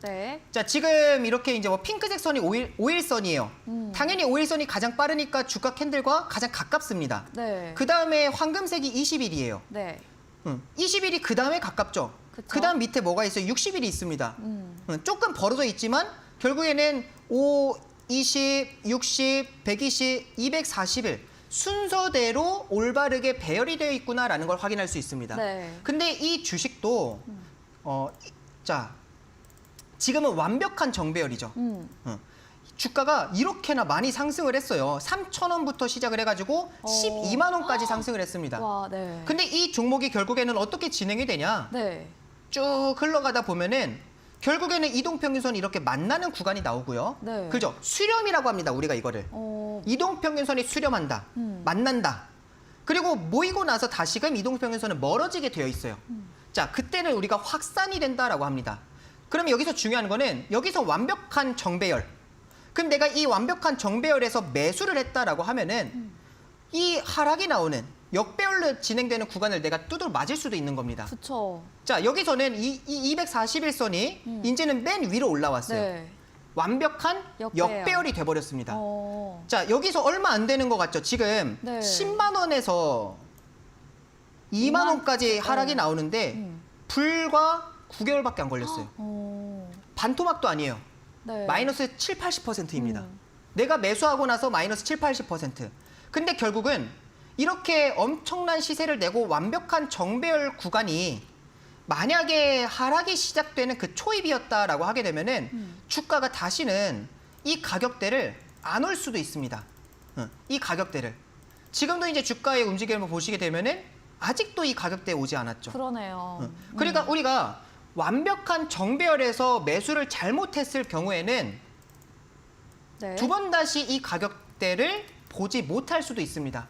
네. 자, 지금 이렇게 이제 뭐 핑크색 선이 5일선이에요. 당연히 5일선이 가장 빠르니까 주가 캔들과 가장 가깝습니다. 네. 그 다음에 황금색이 20일이에요. 네. 20일이 그 다음에 가깝죠. 그쵸. 그 다음 밑에 뭐가 있어요? 60일이 있습니다. 조금 벌어져 있지만 결국에는 5, 20, 60, 120, 240일 순서대로 올바르게 배열이 되어 있구나라는 걸 확인할 수 있습니다. 네. 근데 이 주식도 자 지금은 완벽한 정배열이죠. 주가가 이렇게나 많이 상승을 했어요. 3,000원부터 시작을 해가지고 12만 원까지 상승을 했습니다. 와, 네. 근데 이 종목이 결국에는 어떻게 진행이 되냐? 네. 쭉 흘러가다 보면은 결국에는 이동평균선이 이렇게 만나는 구간이 나오고요. 네. 그죠? 수렴이라고 합니다. 우리가 이거를. 이동평균선이 수렴한다. 만난다. 그리고 모이고 나서 다시금 이동평균선은 멀어지게 되어 있어요. 자, 그때는 우리가 확산이 된다라고 합니다. 그러면 여기서 중요한 거는 여기서 완벽한 정배열. 그럼 내가 이 완벽한 정배열에서 매수를 했다라고 하면은 이 하락이 나오는 역배열로 진행되는 구간을 내가 두드려 맞을 수도 있는 겁니다. 그쵸. 자, 여기서는 이 241선이 이제는 맨 위로 올라왔어요. 네. 완벽한 역배열. 역배열이 돼버렸습니다. 어. 자, 여기서 얼마 안 되는 것 같죠? 지금 네. 10만 원에서 2만 원까지 하락이 나오는데 불과 9개월밖에 안 걸렸어요. 반토막도 아니에요. 네. 마이너스 7, 80%입니다. 내가 매수하고 나서 마이너스 7, 80%. 근데 결국은 이렇게 엄청난 시세를 내고 완벽한 정배열 구간이 만약에 하락이 시작되는 그 초입이었다라고 하게 되면은 주가가 다시는 이 가격대를 안 올 수도 있습니다. 이 가격대를. 지금도 이제 주가의 움직임을 보시게 되면은 아직도 이 가격대에 오지 않았죠. 그러네요. 그러니까 우리가 완벽한 정배열에서 매수를 잘못했을 경우에는 네. 두 번 다시 이 가격대를 보지 못할 수도 있습니다.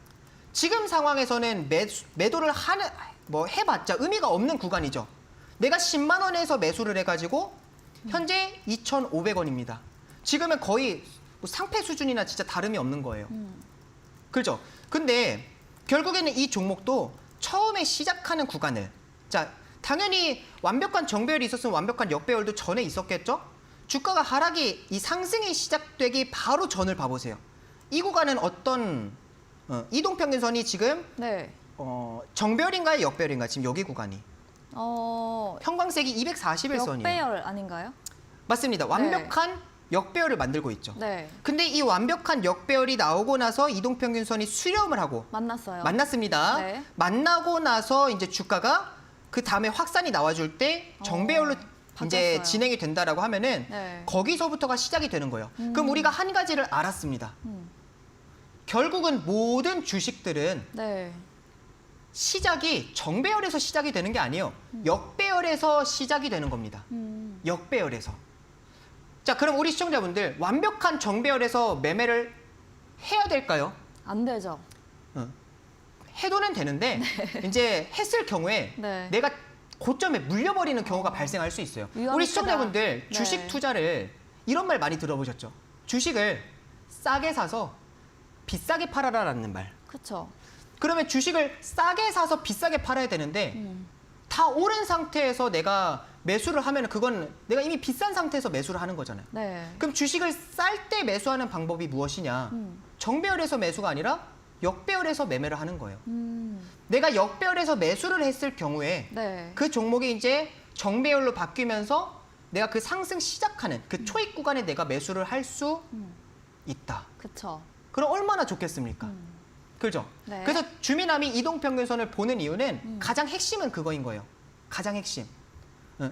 지금 상황에서는 매도를 해봤자 의미가 없는 구간이죠. 내가 10만 원에서 매수를 해가지고 현재 2,500원입니다. 지금은 거의 뭐 상패 수준이나 진짜 다름이 없는 거예요. 그렇죠? 근데 결국에는 이 종목도 처음에 시작하는 구간을 자 당연히 완벽한 정배열이 있었으면 완벽한 역배열도 전에 있었겠죠? 주가가 하락이 이 상승이 시작되기 바로 전을 봐보세요. 이 구간은 어떤 이동평균선이 지금 네. 정배열인가요? 역배열인가요? 지금 여기 구간이. 어. 형광색이 241선이에요. 역배열 아닌가요? 맞습니다. 완벽한 역배열을 만들고 있죠. 네. 근데 이 완벽한 역배열이 나오고 나서 이동평균선이 수렴을 하고 만났어요. 만났습니다. 네. 만나고 나서 이제 주가가 그 다음에 확산이 나와줄 때 정배열로 이제 바뀌었어요. 진행이 된다라고 하면은 네. 거기서부터가 시작이 되는 거예요. 그럼 우리가 한 가지를 알았습니다. 결국은 모든 주식들은 네. 시작이 정배열에서 시작이 되는 게 아니에요. 역배열에서 시작이 되는 겁니다. 역배열에서. 자, 그럼 우리 시청자분들 완벽한 정배열에서 매매를 해야 될까요? 안 되죠. 해도는 되는데 이제 했을 경우에 네. 내가 고점에 물려버리는 경우가 발생할 수 있어요. 위험하다. 우리 시청자분들 네. 주식 투자를 이런 말 많이 들어보셨죠? 주식을 싸게 사서 비싸게 팔아라라는 말. 그쵸. 그러면 주식을 싸게 사서 비싸게 팔아야 되는데 다 오른 상태에서 내가 매수를 하면 그건 내가 이미 비싼 상태에서 매수를 하는 거잖아요. 네. 그럼 주식을 쌀 때 매수하는 방법이 무엇이냐? 정배열에서 매수가 아니라 역배열에서 매매를 하는 거예요. 내가 역배열에서 매수를 했을 경우에 네. 그 종목이 이제 정배열로 바뀌면서 내가 그 상승 시작하는 그 초입 구간에 내가 매수를 할 수 있다. 그쵸. 그럼 얼마나 좋겠습니까? 그죠? 네. 그래서 주미남이 이동평균선을 보는 이유는 가장 핵심은 그거인 거예요. 가장 핵심.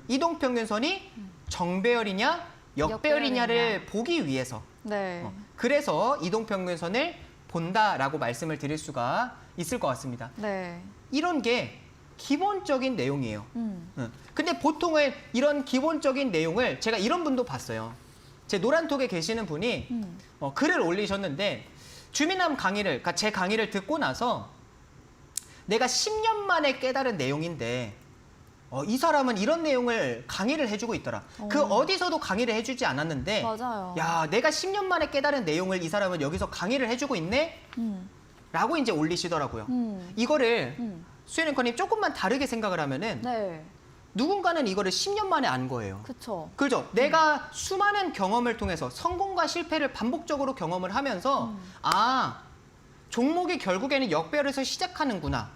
이동평균선이 정배열이냐 역배열이냐를 보기 위해서. 네. 그래서 이동평균선을 본다라고 말씀을 드릴 수가 있을 것 같습니다. 네. 이런 게 기본적인 내용이에요. 근데 보통은 이런 기본적인 내용을 제가 이런 분도 봤어요. 제 노란톡에 계시는 분이 글을 올리셨는데 주미남 강의를, 그러니까 제 강의를 듣고 나서 내가 10년 만에 깨달은 내용인데 이 사람은 이런 내용을 강의를 해주고 있더라. 그 어디서도 강의를 해주지 않았는데 맞아요. 야, 내가 10년 만에 깨달은 내용을 이 사람은 여기서 강의를 해주고 있네? 라고 이제 올리시더라고요. 이거를 수연앵커님 조금만 다르게 생각을 하면은 네. 누군가는 이거를 10년 만에 안 거예요. 그쵸. 그죠? 내가 수많은 경험을 통해서 성공과 실패를 반복적으로 경험을 하면서 아, 종목이 결국에는 역배열에서 시작하는구나.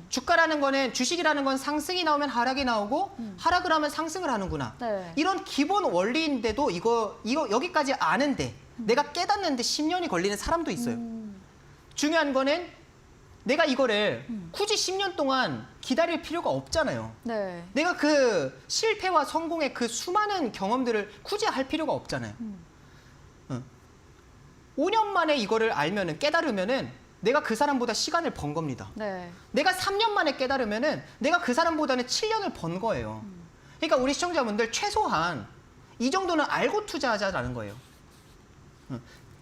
주가라는 거는 주식이라는 건 상승이 나오면 하락이 나오고 하락을 하면 상승을 하는구나. 네. 이런 기본 원리인데도 이거 여기까지 아는데 내가 깨닫는데 10년이 걸리는 사람도 있어요. 중요한 거는 내가 이거를 굳이 10년 동안 기다릴 필요가 없잖아요. 네. 내가 그 실패와 성공의 그 수많은 경험들을 굳이 할 필요가 없잖아요. 5년 만에 이거를 알면은, 깨달으면은 내가 그 사람보다 시간을 번 겁니다. 네. 내가 3년 만에 깨달으면은 내가 그 사람보다는 7년을 번 거예요. 그러니까 우리 시청자분들 최소한 이 정도는 알고 투자하자라는 거예요.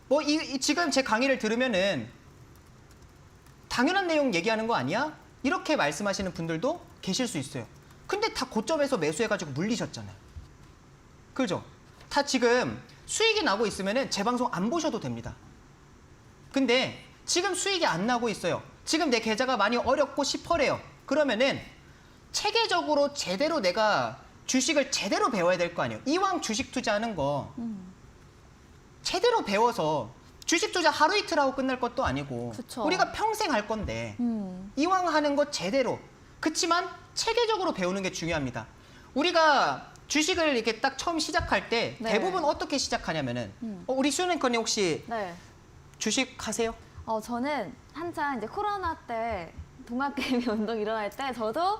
뭐 지금 제 강의를 들으면은 당연한 내용 얘기하는 거 아니야? 이렇게 말씀하시는 분들도 계실 수 있어요. 근데 다 고점에서 매수해가지고 물리셨잖아요. 그죠? 다 지금 수익이 나고 있으면은 제 방송 안 보셔도 됩니다. 근데 지금 수익이 안 나고 있어요. 지금 내 계좌가 많이 어렵고 싶어래요. 그러면은 체계적으로 제대로 내가 주식을 제대로 배워야 될 거 아니에요. 이왕 주식 투자하는 거 제대로 배워서 주식 투자 하루 이틀 하고 끝날 것도 아니고 그쵸. 우리가 평생 할 건데 이왕 하는 거 제대로. 그치만 체계적으로 배우는 게 중요합니다. 우리가 주식을 이렇게 딱 처음 시작할 때 네. 대부분 어떻게 시작하냐면은 우리 수연앵커님 혹시 네. 주식 하세요? 저는 한창 이제 코로나 때 동학개미 운동 일어날 때 저도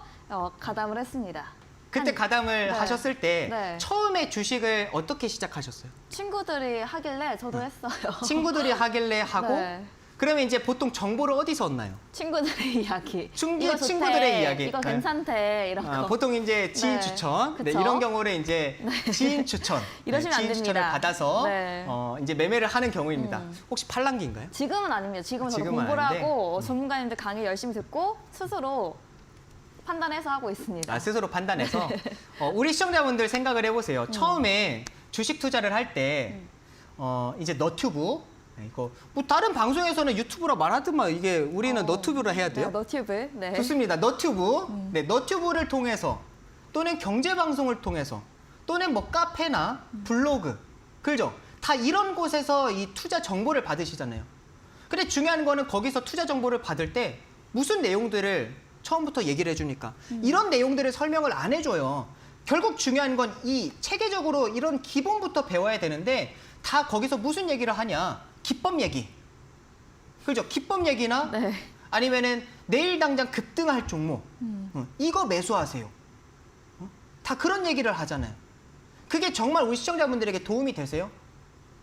가담을 했습니다. 그때 한- 가담을 네. 하셨을 때 네. 처음에 주식을 어떻게 시작하셨어요? 친구들이 하길래 저도 했어요. 친구들이 하길래 하고 네. 그러면 이제 보통 정보를 어디서 얻나요? 친구들의 이야기. 친구- 이거 좋대, 친구들의 이야기. 이거 네. 괜찮대 이런 거. 보통 이제 지인 네. 추천 네, 그쵸? 이런 경우를 이제 지인 추천 이러시면 안 지인 추천을 됩니다. 받아서 네. 이제 매매를 하는 경우입니다. 혹시 팔랑기인가요? 지금은 아닙니다. 지금은 저도 지금은 공부를 아닌데. 하고 전문가님들 강의 열심히 듣고 스스로 판단해서 하고 있습니다. 스스로 판단해서 우리 시청자분들 생각을 해보세요. 처음에 주식 투자를 할 때 이제 너튜브 이거 뭐 다른 방송에서는 유튜브라 말하더만 이게 우리는 너튜브로 해야 돼요? 네, 너튜브. 네. 좋습니다. 너튜브. 네, 너튜브를 통해서 또는 경제 방송을 통해서 또는 뭐 카페나 블로그, 그죠? 다 이런 곳에서 이 투자 정보를 받으시잖아요. 근데 중요한 거는 거기서 투자 정보를 받을 때 무슨 내용들을 처음부터 얘기를 해주니까 이런 내용들을 설명을 안 해줘요. 결국 중요한 건 이 체계적으로 이런 기본부터 배워야 되는데 다 거기서 무슨 얘기를 하냐? 기법 얘기. 그죠? 기법 얘기나 네. 아니면은 내일 당장 급등할 종목 이거 매수하세요. 다 그런 얘기를 하잖아요. 그게 정말 우리 시청자분들에게 도움이 되세요?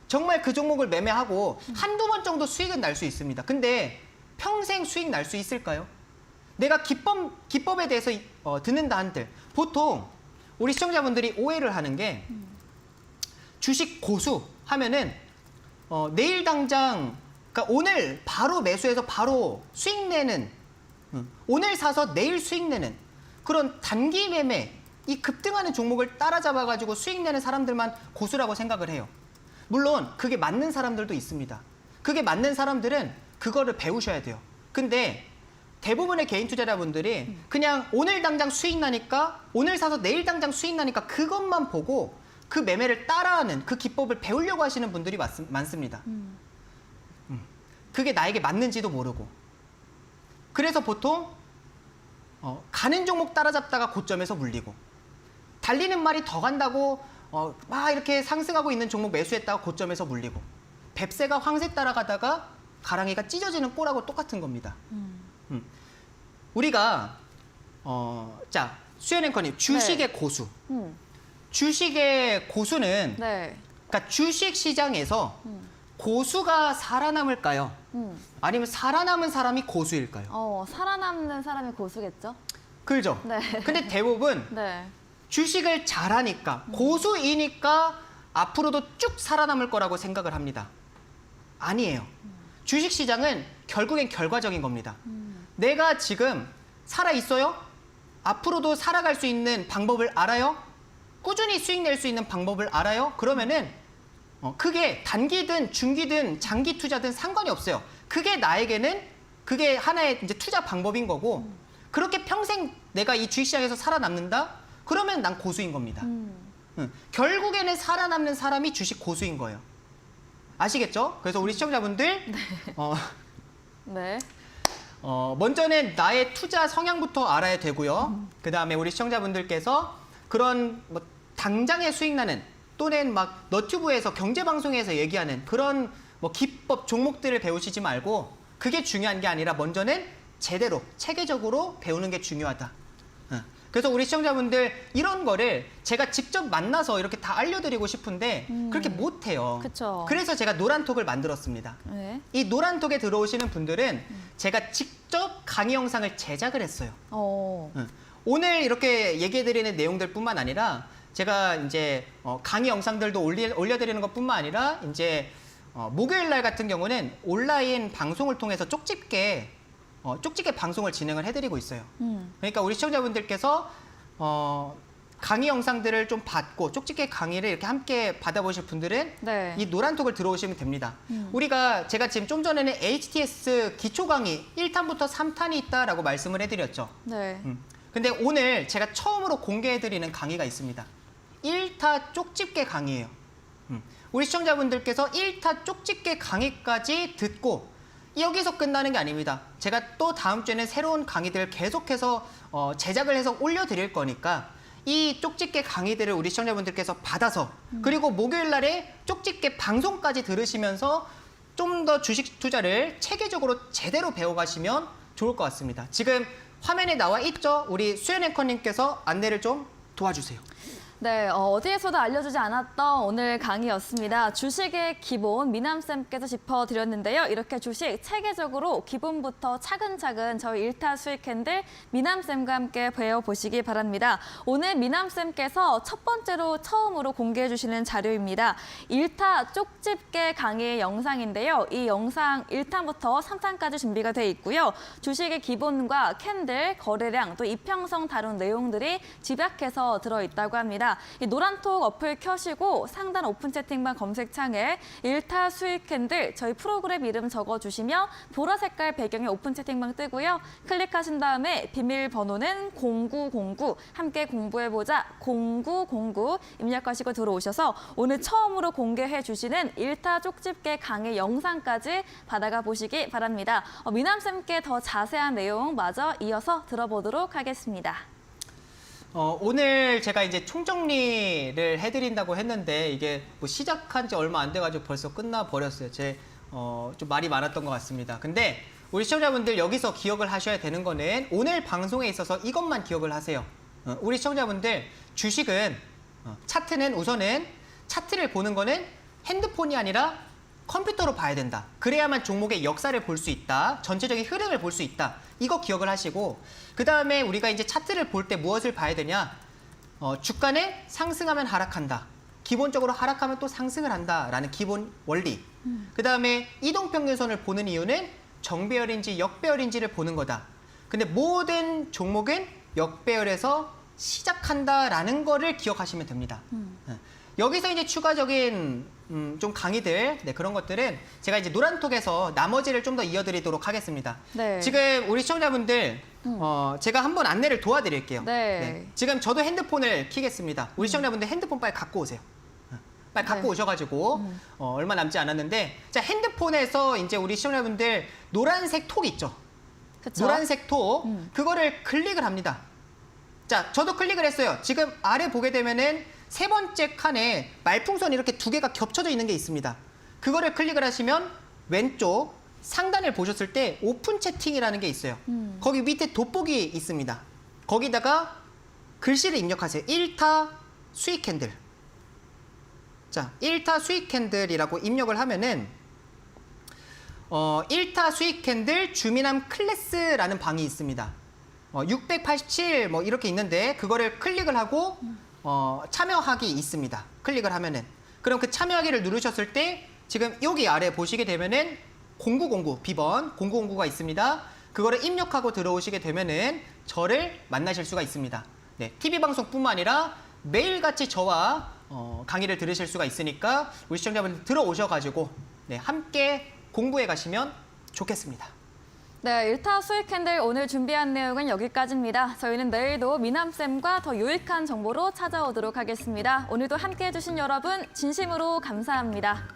정말 그 종목을 매매하고 한두 번 정도 수익은 날 수 있습니다. 근데 평생 수익 날 수 있을까요? 내가 기법에 대해서 듣는다 한들 보통 우리 시청자분들이 오해를 하는 게 주식 고수 하면은 내일 당장 그러니까 오늘 바로 매수해서 바로 수익 내는 오늘 사서 내일 수익 내는 그런 단기 매매 이 급등하는 종목을 따라잡아 가지고 수익 내는 사람들만 고수라고 생각을 해요. 물론 그게 맞는 사람들도 있습니다. 그게 맞는 사람들은 그거를 배우셔야 돼요. 근데 대부분의 개인 투자자분들이 그냥 오늘 당장 수익 나니까 오늘 사서 내일 당장 수익 나니까 그것만 보고 그 매매를 따라하는 그 기법을 배우려고 하시는 분들이 많습니다. 그게 나에게 맞는지도 모르고. 그래서 보통 가는 종목 따라잡다가 고점에서 물리고 달리는 말이 더 간다고 막 이렇게 상승하고 있는 종목 매수했다가 고점에서 물리고 뱁새가 황새 따라가다가 가랑이가 찢어지는 꼴하고 똑같은 겁니다. 우리가 자 수연 앵커님 주식의 고수. 주식의 고수는 네. 그러니까 주식 시장에서 고수가 살아남을까요? 아니면 살아남은 사람이 고수일까요? 살아남는 사람이 고수겠죠? 그죠? 네. 근데 대부분 네. 주식을 잘하니까 고수이니까 앞으로도 쭉 살아남을 거라고 생각을 합니다. 아니에요. 주식 시장은 결국엔 결과적인 겁니다. 내가 지금 살아 있어요? 앞으로도 살아갈 수 있는 방법을 알아요? 꾸준히 수익 낼 수 있는 방법을 알아요? 그러면은 그게 단기든 중기든 장기 투자든 상관이 없어요. 그게 나에게는 그게 하나의 이제 투자 방법인 거고 그렇게 평생 내가 이 주식시장에서 살아남는다? 그러면 난 고수인 겁니다. 결국에는 살아남는 사람이 주식 고수인 거예요. 아시겠죠? 그래서 우리 시청자분들 네. 먼저는 나의 투자 성향부터 알아야 되고요. 그 다음에 우리 시청자분들께서 그런 뭐 당장에 수익 나는 또는 막 너튜브에서 경제방송에서 얘기하는 그런 뭐 기법 종목들을 배우시지 말고 그게 중요한 게 아니라 먼저는 제대로 체계적으로 배우는 게 중요하다. 그래서 우리 시청자분들 이런 거를 제가 직접 만나서 이렇게 다 알려드리고 싶은데 그렇게 못해요. 그쵸. 그래서 제가 노란톡을 만들었습니다. 네. 이 노란톡에 들어오시는 분들은 제가 직접 강의 영상을 제작을 했어요. 오늘 이렇게 얘기해드리는 내용들 뿐만 아니라 제가 이제 강의 영상들도 올려드리는 것 뿐만 아니라 이제 목요일 날 같은 경우는 온라인 방송을 통해서 쪽집게 방송을 진행을 해드리고 있어요. 그러니까 우리 시청자분들께서 강의 영상들을 좀 받고 쪽집게 강의를 이렇게 함께 받아보실 분들은 네. 이 노란톡을 들어오시면 됩니다. 제가 지금 좀 전에는 HTS 기초 강의 1탄부터 3탄이 있다라고 말씀을 해드렸죠. 네. 근데 오늘 제가 처음으로 공개해드리는 강의가 있습니다. 1타 쪽집게 강의예요. 우리 시청자분들께서 1타 쪽집게 강의까지 듣고 여기서 끝나는 게 아닙니다. 제가 또 다음 주에는 새로운 강의들을 계속해서 제작을 해서 올려드릴 거니까 이 쪽집게 강의들을 우리 시청자분들께서 받아서 그리고 목요일 날에 쪽집게 방송까지 들으시면서 좀 더 주식 투자를 체계적으로 제대로 배워가시면 좋을 것 같습니다. 지금 화면에 나와 있죠? 우리 수연 앵커님께서 안내를 좀 도와주세요. 네, 어디에서도 알려주지 않았던 오늘 강의였습니다. 주식의 기본 미남쌤께서 짚어드렸는데요. 이렇게 주식 체계적으로 기본부터 차근차근 저희 일타 수익 캔들 미남쌤과 함께 배워보시기 바랍니다. 오늘 미남쌤께서 첫 번째로 처음으로 공개해 주시는 자료입니다. 일타 쪽집게 강의 영상인데요. 이 영상 1탄부터 3탄까지 준비가 돼 있고요. 주식의 기본과 캔들, 거래량, 또 이평성 다룬 내용들이 집약해서 들어있다고 합니다. 이 노란톡 어플 켜시고 상단 오픈 채팅방 검색창에 일타 수익 캔들 저희 프로그램 이름 적어주시면 보라 색깔 배경에 오픈 채팅방 뜨고요. 클릭하신 다음에 비밀번호는 0909 함께 공부해보자 0909 입력하시고 들어오셔서 오늘 처음으로 공개해 주시는 일타 쪽집게 강의 영상까지 받아가 보시기 바랍니다. 미남쌤께 더 자세한 내용 마저 이어서 들어보도록 하겠습니다. 오늘 제가 이제 총정리를 해드린다고 했는데 이게 뭐 시작한 지 얼마 안 돼가지고 벌써 끝나버렸어요. 좀 말이 많았던 것 같습니다. 근데 우리 시청자분들 여기서 기억을 하셔야 되는 거는 오늘 방송에 있어서 이것만 기억을 하세요. 우리 시청자분들 주식은 차트는 우선은 차트를 보는 거는 핸드폰이 아니라 컴퓨터로 봐야 된다. 그래야만 종목의 역사를 볼 수 있다. 전체적인 흐름을 볼 수 있다. 이거 기억을 하시고 그 다음에 우리가 이제 차트를 볼 때 무엇을 봐야 되냐? 주가는 상승하면 하락한다. 기본적으로 하락하면 또 상승을 한다라는 기본 원리. 그 다음에 이동평균선을 보는 이유는 정배열인지 역배열인지를 보는 거다. 근데 모든 종목은 역배열에서 시작한다라는 거를 기억하시면 됩니다. 여기서 이제 추가적인 좀 강의들 그런 것들은 제가 이제 노란톡에서 나머지를 좀 더 이어드리도록 하겠습니다. 네. 지금 우리 시청자분들 제가 한번 안내를 도와드릴게요. 네. 지금 저도 핸드폰을 켜겠습니다. 우리 시청자분들 핸드폰 빨리 갖고 오세요. 빨리 갖고 오셔가지고 얼마 남지 않았는데 자 핸드폰에서 이제 우리 시청자분들 노란색 톡 있죠. 그쵸? 노란색 톡 그거를 클릭을 합니다. 자 저도 클릭을 했어요. 지금 아래 보게 되면은 세 번째 칸에 말풍선 이렇게 두 개가 겹쳐져 있는 게 있습니다. 그거를 클릭을 하시면 왼쪽 상단을 보셨을 때 오픈 채팅이라는 게 있어요. 거기 밑에 돋보기 있습니다. 거기다가 글씨를 입력하세요. 1타 수익 캔들. 자, 1타 수익 캔들이라고 입력을 하면은 1타 수익 캔들 주미남 클래스라는 방이 있습니다. 687 뭐 이렇게 있는데 그거를 클릭을 하고 참여하기 있습니다. 클릭을 하면은 그럼 그 참여하기를 누르셨을 때 지금 여기 아래 보시게 되면은 0909 비번 0909가 있습니다. 그거를 입력하고 들어오시게 되면은 저를 만나실 수가 있습니다. 네, TV 방송뿐만 아니라 매일같이 저와 강의를 들으실 수가 있으니까 우리 시청자분들 들어오셔가지고 함께 공부해 가시면 좋겠습니다. 네, 일타 수익 캔들 오늘 준비한 내용은 여기까지입니다. 저희는 내일도 미남쌤과 더 유익한 정보로 찾아오도록 하겠습니다. 오늘도 함께해 주신 여러분 진심으로 감사합니다.